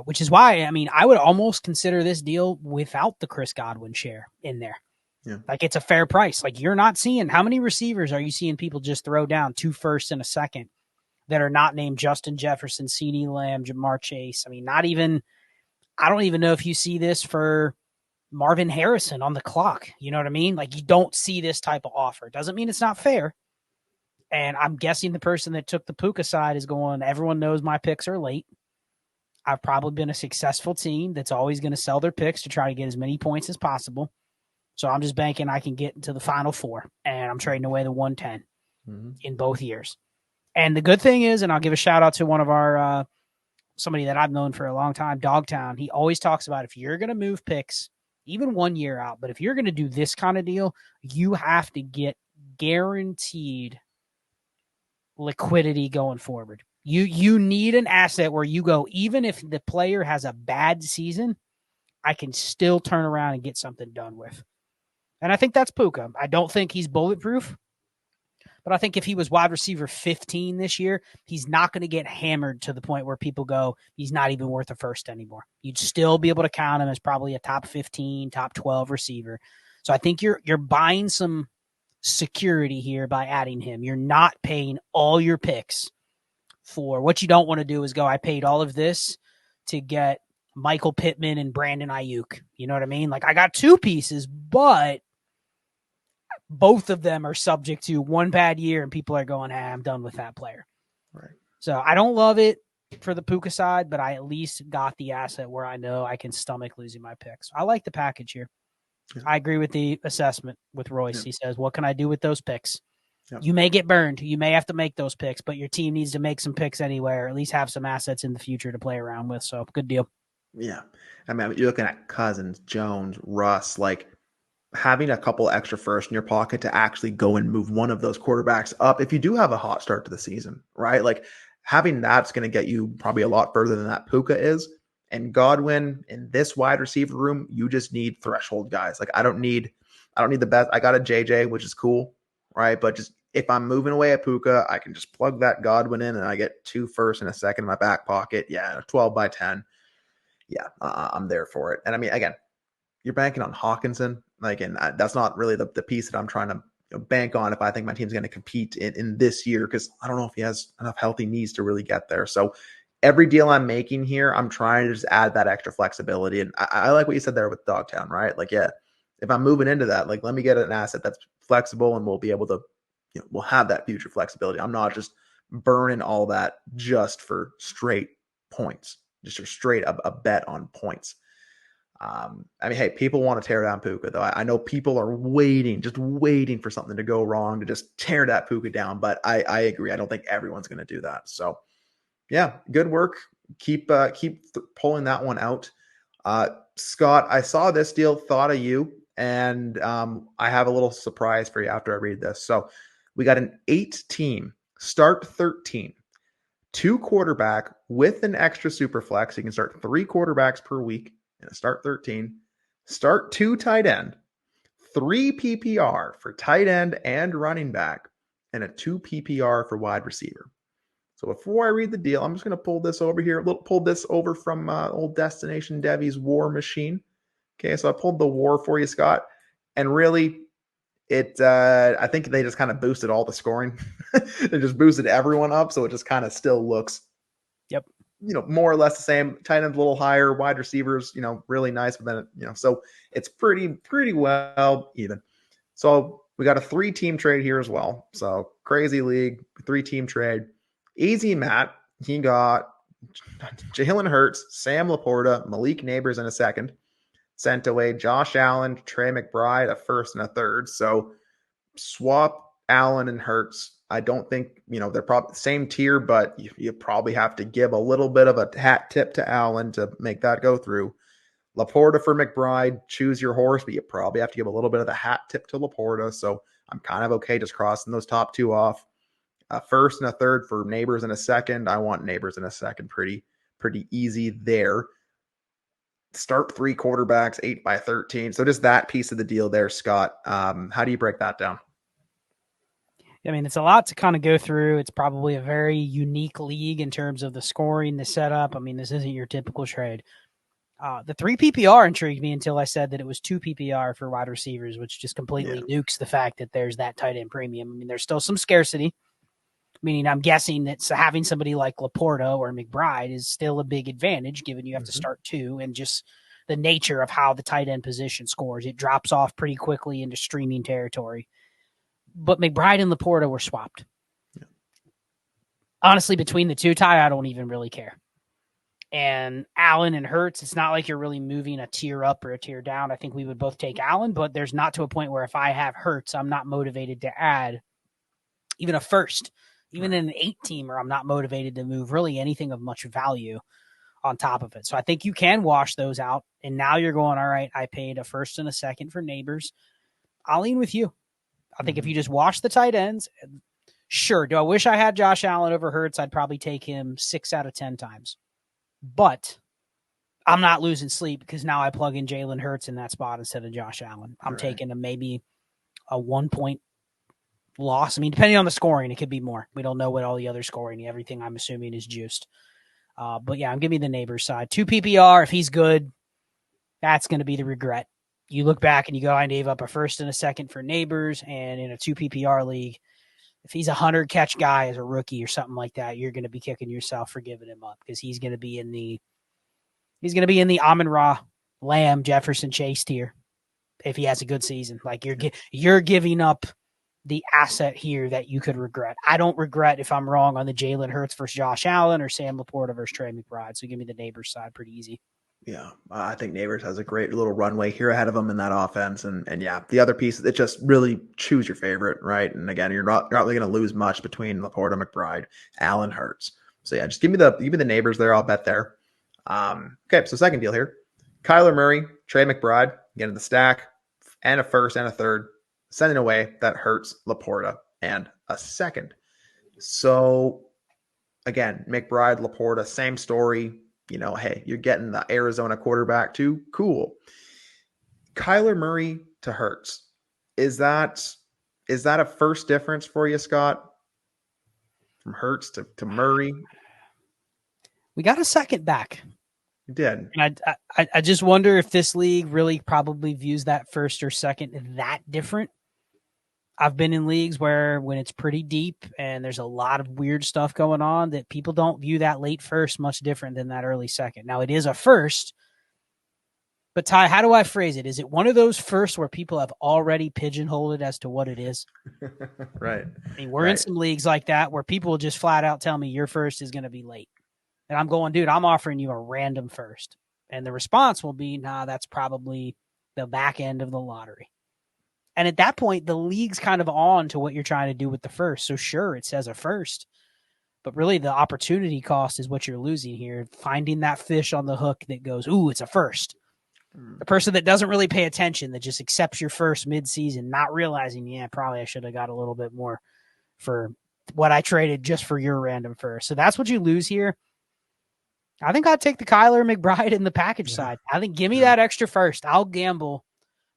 which is why, I mean, I would almost consider this deal without the Chris Godwin share in there. Yeah. Like, it's a fair price. Like, you're not seeing, how many receivers are you seeing people just throw down 2 firsts and a second that are not named Justin Jefferson, CeeDee Lamb, Jamar Chase? I mean, I don't even know if you see this for Marvin Harrison on the clock. You know what I mean? Like, you don't see this type of offer. Doesn't mean it's not fair. And I'm guessing the person that took the Puka side is going, everyone knows my picks are late. I've probably been a successful team that's always going to sell their picks to try to get as many points as possible. So I'm just banking I can get into the final 4, and I'm trading away the 110 in both years. And the good thing is, and I'll give a shout out to one of our, somebody that I've known for a long time, Dogtown. He always talks about, if you're going to move picks, even 1 year out, but if you're going to do this kind of deal, you have to get guaranteed liquidity going forward. You need an asset where you go, even if the player has a bad season, I can still turn around and get something done with. And I think that's Puka. I don't think he's bulletproof, but I think if he was wide receiver 15 this year, he's not going to get hammered to the point where people go, he's not even worth a first anymore. You'd still be able to count him as probably a top 15, top 12 receiver. So I think you're buying some security here by adding him. You're not paying all your picks for what you don't want to do is go, I paid all of this to get Michael Pittman and Brandon Ayuk. You know what I mean? Like, I got two pieces, but both of them are subject to one bad year and people are going, I'm done with that player. Right. So I don't love it for the Puka side, but I at least got the asset where I know I can stomach losing my picks. I like the package here. Yeah. I agree with the assessment with Royce. Yeah. He says, what can I do with those picks? Yeah. You may get burned. You may have to make those picks, but your team needs to make some picks anyway, or at least have some assets in the future to play around with. So good deal. Yeah. I mean, you're looking at Cousins, Jones, Russ, like having a couple extra first in your pocket to actually go and move one of those quarterbacks up. If you do have a hot start to the season, right? Like having that's going to get you probably a lot further than that Puka is. And Godwin in this wide receiver room, you just need threshold guys. Like I don't need the best. I got a JJ, which is cool, right? But just if I'm moving away at Puka, I can just plug that Godwin in and I get 2 firsts and a second in my back pocket. Yeah, 12 by 10. Yeah, I'm there for it. And I mean, again, you're banking on Hawkinson. Like, and that's not really the piece that I'm trying to bank on if I think my team's going to compete in this year, because I don't know if he has enough healthy knees to really get there. So every deal I'm making here, I'm trying to just add that extra flexibility. And I like what you said there with Dogtown, right? Like, yeah, if I'm moving into that, like, let me get an asset that's flexible and we'll be able to, we'll have that future flexibility. I'm not just burning all that just for straight points, just a straight a bet on points. I mean, hey, people want to tear down Puka, though. I know people are just waiting for something to go wrong to just tear that Puka down. But I agree. I don't think everyone's going to do that. So, yeah, good work. Keep pulling that one out. Scott, I saw this deal, thought of you, and I have a little surprise for you after I read this. So we got an 8-team start 13, 2 quarterback with an extra super flex. You can start 3 quarterbacks per week. And start 13, start 2 tight end, 3 PPR for tight end and running back, and a 2 PPR for wide receiver. So before I read the deal, I'm just going to pull this over here. Pull this over from old Destination Devi's War Machine. Okay, so I pulled the War for you, Scott. And really, I think they just kind of boosted all the scoring. They just boosted everyone up, so it just kind of still looks more or less the same. Tight end a little higher, wide receivers, really nice, but then, so it's pretty well even. So we got a 3-team trade here as well. So crazy league, 3-team trade. Easy Matt, he got Jalen Hurts, Sam Laporta, Malik Neighbors in a second. Sent away Josh Allen, Trey McBride, a first and a third. So swap Allen and Hurts. I don't think, they're probably the same tier, but you probably have to give a little bit of a hat tip to Allen to make that go through. Laporta for McBride, choose your horse, but you probably have to give a little bit of the hat tip to Laporta. So I'm kind of okay just crossing those top 2 off. A first and a third for Neighbors in a second. I want Neighbors in a second. Pretty easy there. Start 3 quarterbacks, 8 by 13. So just that piece of the deal there, Scott. How do you break that down? I mean, it's a lot to kind of go through. It's probably a very unique league in terms of the scoring, the setup. I mean, this isn't your typical trade. The 3 PPR intrigued me until I said that it was 2 PPR for wide receivers, which just completely nukes the fact that there's that tight end premium. I mean, there's still some scarcity, meaning I'm guessing that having somebody like Laporta or McBride is still a big advantage, given you have to start 2, and just the nature of how the tight end position scores. It drops off pretty quickly into streaming territory. But McBride and Laporta were swapped. Yeah. Honestly, between the 2, Ty, I don't even really care. And Allen and Hurts, it's not like you're really moving a tier up or a tier down. I think we would both take Allen, but there's not to a point where if I have Hurts, I'm not motivated to add even a first. Even in an 8-teamer, I'm not motivated to move really anything of much value on top of it. So I think you can wash those out. And now you're going, all right, I paid a first and a second for Neighbors. I'll lean with you. I think if you just wash the tight ends, sure. Do I wish I had Josh Allen over Hurts? I'd probably take him 6 out of 10 times. But I'm not losing sleep because now I plug in Jalen Hurts in that spot instead of Josh Allen. I'm Right. taking maybe a 1-point loss. I mean, depending on the scoring, it could be more. We don't know what all the other scoring, everything I'm assuming is juiced. But yeah, I'm giving the Neighbors side. 2 PPR, if he's good, that's going to be the regret. You look back and you go, I gave up a first and a second for Neighbors, and in a 2 PPR league, if he's a 100-catch guy as a rookie or something like that, you're going to be kicking yourself for giving him up because he's going to be in the Amon-Ra, Lamb, Jefferson, Chase tier if he has a good season. Like you're giving up the asset here that you could regret. I don't regret if I'm wrong on the Jalen Hurts versus Josh Allen or Sam Laporta versus Trey McBride. So give me the Neighbors side pretty easy. Yeah, I think Neighbors has a great little runway here ahead of them in that offense, and yeah, the other piece, it just really choose your favorite, right? And again, you're not really going to lose much between Laporta, McBride, Allen, Hurts. So yeah, just give me the Neighbors there. I'll bet there. Okay, so second deal here, Kyler Murray, Trey McBride, again in the stack, and a first and a third, sending away that Hurts, Laporta, and a second. So again, McBride, Laporta, same story. You know, hey, you're getting the Arizona quarterback too. Cool. Kyler Murray to Hurts. Is that a first difference for you, Scott? From Hurts to Murray? We got a second back. You did. And I just wonder if this league really probably views that first or second that different. I've been in leagues where when it's pretty deep and there's a lot of weird stuff going on that people don't view that late first much different than that early second. Now it is a first, but Ty, how do I phrase it? Is it one of those firsts where people have already pigeonholed it as to what it is? Right. I mean, we're in some leagues like that where people will just flat out tell me your first is going to be late. And I'm going, dude, I'm offering you a random first. And the response will be, nah, that's probably the back end of the lottery. And at that point, the league's kind of on to what you're trying to do with the first. So sure, it says a first, but really the opportunity cost is what you're losing here. Finding that fish on the hook that goes, ooh, it's a first. The person that doesn't really pay attention, that just accepts your first mid-season, not realizing, yeah, probably I should have got a little bit more for what I traded just for your random first. So that's what you lose here. I think I'd take the Kyler McBride in the package side. I think give me that extra first. I'll gamble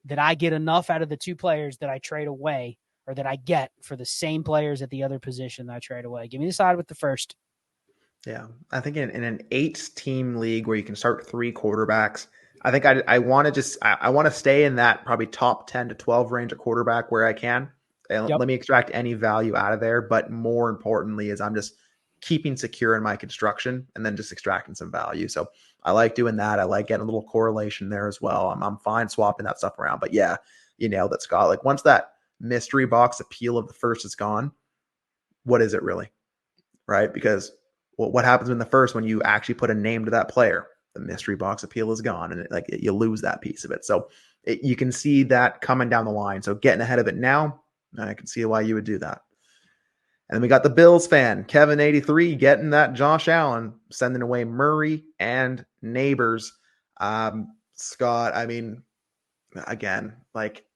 that I get enough out of the two players that I trade away or that I get for the same players at the other position that I trade away. Give me the side with the first. Yeah. I think in an 8-team league where you can start 3 quarterbacks, I think I want to stay in that probably top 10 to 12 range of quarterback where I can. And let me extract any value out of there. But more importantly is I'm just keeping secure in my construction and then just extracting some value. So I like doing that. I like getting a little correlation there as well. I'm fine swapping that stuff around. But yeah, you nailed it, Scott. Like once that mystery box appeal of the first is gone, what is it really? Right? Because what happens in the first when you actually put a name to that player? The mystery box appeal is gone and you lose that piece of it. So you can see that coming down the line. So getting ahead of it now, I can see why you would do that. And then we got the Bills fan, Kevin83, getting that Josh Allen, sending away Murray and Neighbors. Scott, I mean, again, like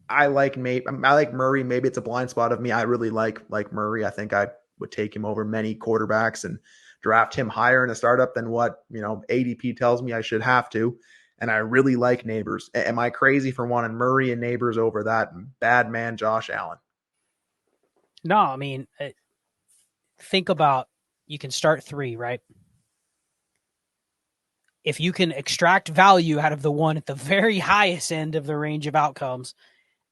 I like Murray. Maybe it's a blind spot of me. I really like Murray. I think I would take him over many quarterbacks and draft him higher in a startup than what, ADP tells me I should have to. And I really like Neighbors. Am I crazy for wanting Murray and Neighbors over that bad man, Josh Allen? No, I mean, think about, you can start 3, right? If you can extract value out of the one at the very highest end of the range of outcomes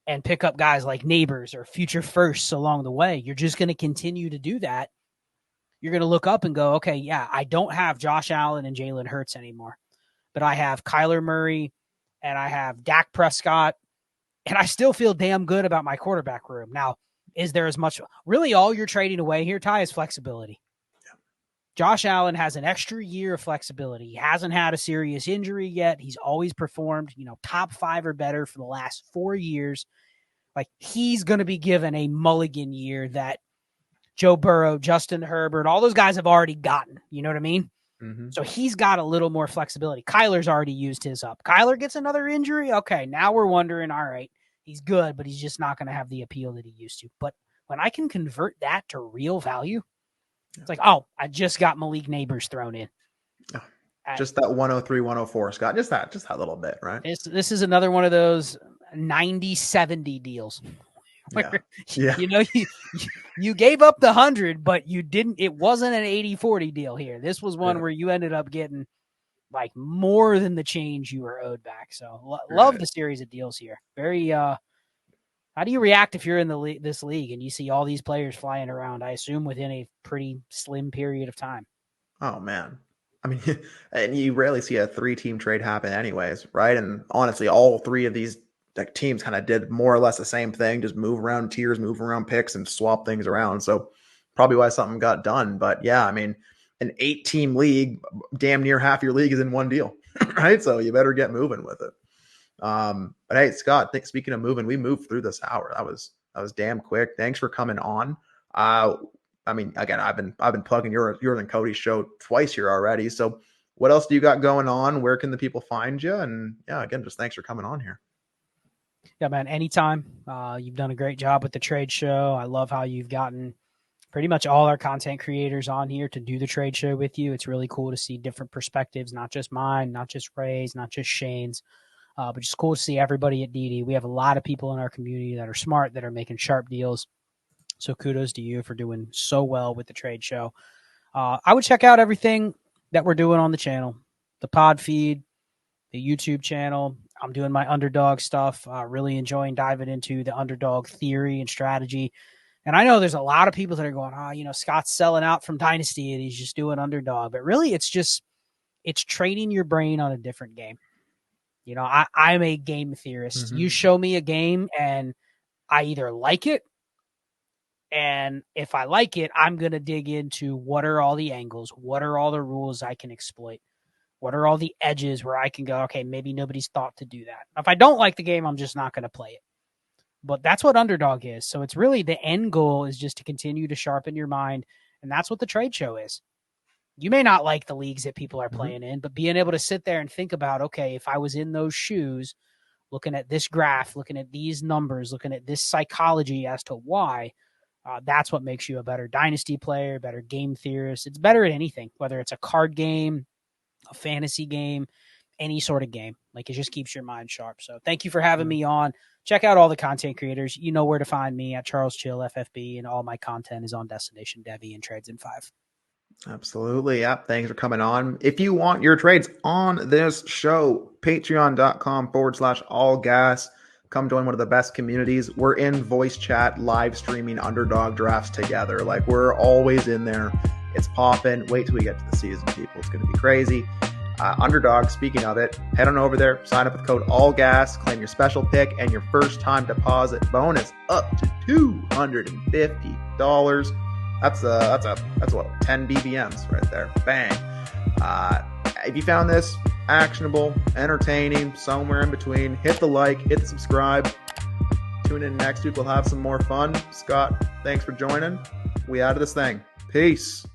and pick up guys like Neighbors or future firsts along the way, you're just going to continue to do that. You're going to look up and go, okay, yeah, I don't have Josh Allen and Jalen Hurts anymore, but I have Kyler Murray and I have Dak Prescott, and I still feel damn good about my quarterback room. Now, is there as much? Really, all you're trading away here, Ty, is flexibility. Yeah. Josh Allen has an extra year of flexibility. He hasn't had a serious injury yet. He's always performed, top 5 or better for the last 4 years. Like, he's going to be given a mulligan year that Joe Burrow, Justin Herbert, all those guys have already gotten. You know what I mean? Mm-hmm. So he's got a little more flexibility. Kyler's already used his up. Kyler gets another injury. Okay, now we're wondering, all right, he's good, but he's just not going to have the appeal that he used to. But when I can convert that to real value, it's like, oh, I just got Malik Neighbors thrown in. Oh. Just that 103, 104, Scott. Just that little bit, right? This is another one of those 90-70 deals. Where, yeah. You gave up the 100, but you didn't. It wasn't an 80-40 deal here. This was one where you ended up getting like more than the change you were owed back. So love the series of deals here. Very. How do you react if you're in this league and you see all these players flying around? I assume within a pretty slim period of time. Oh man. I mean, and you rarely see a 3-team trade happen anyways, right? And honestly, all 3 of these like teams kind of did more or less the same thing, just move around tiers, move around picks, and swap things around. So probably why something got done. But yeah, I mean, an 8-team league, damn near half your league is in one deal, right? So you better get moving with it. But hey, Scott, speaking of moving, we moved through this hour. That was damn quick. Thanks for coming on. I mean, again, I've been plugging yours and Cody's show twice here already. So what else do you got going on? Where can the people find you? And yeah, again, just thanks for coming on here. Yeah, man, anytime. You've done a great job with the trade show. I love how you've gotten pretty much all our content creators on here to do the trade show with you. It's really cool to see different perspectives, not just mine, not just Ray's, not just Shane's, but just cool to see everybody at DD. We have a lot of people in our community that are smart, that are making sharp deals. So kudos to you for doing so well with the trade show. I would check out everything that we're doing on the channel, the pod feed, the YouTube channel. I'm doing my Underdog stuff, really enjoying diving into the Underdog theory and strategy. And I know there's a lot of people that are going, Scott's selling out from Dynasty and he's just doing Underdog. But really, it's training your brain on a different game. I'm a game theorist. Mm-hmm. You show me a game and I either like it, and if I like it, I'm going to dig into what are all the angles, what are all the rules I can exploit, what are all the edges where I can go, okay, maybe nobody's thought to do that. If I don't like the game, I'm just not going to play it. But that's what Underdog is. So it's really the end goal is just to continue to sharpen your mind, and that's what the trade show is. You may not like the leagues that people are playing in, but being able to sit there and think about, okay, if I was in those shoes, looking at this graph, looking at these numbers, looking at this psychology as to why, that's what makes you a better Dynasty player, better game theorist. It's better at anything, whether it's a card game, a fantasy game, any sort of game. Like, it just keeps your mind sharp. So thank you for having me on. Check out all the content creators. You know where to find me at Charles Chill FFB, and all my content is on Destination Devi and Trades in 5. Absolutely. Yep. Thanks for coming on. If you want your trades on this show, patreon.com/ALLGAS. Come join one of the best communities. We're in voice chat, live streaming Underdog drafts together. Like, we're always in there. It's popping. Wait till we get to the season, people. It's going to be crazy. Underdog, speaking of it, head on over there, sign up with code ALLGAS, claim your special pick and your first time deposit bonus up to $250. That's what, 10 BBMs right there. Bang. If you found this actionable, entertaining, somewhere in between, hit the like, hit the subscribe. Tune in next week. We'll have some more fun. Scott, thanks for joining. We out of this thing. Peace.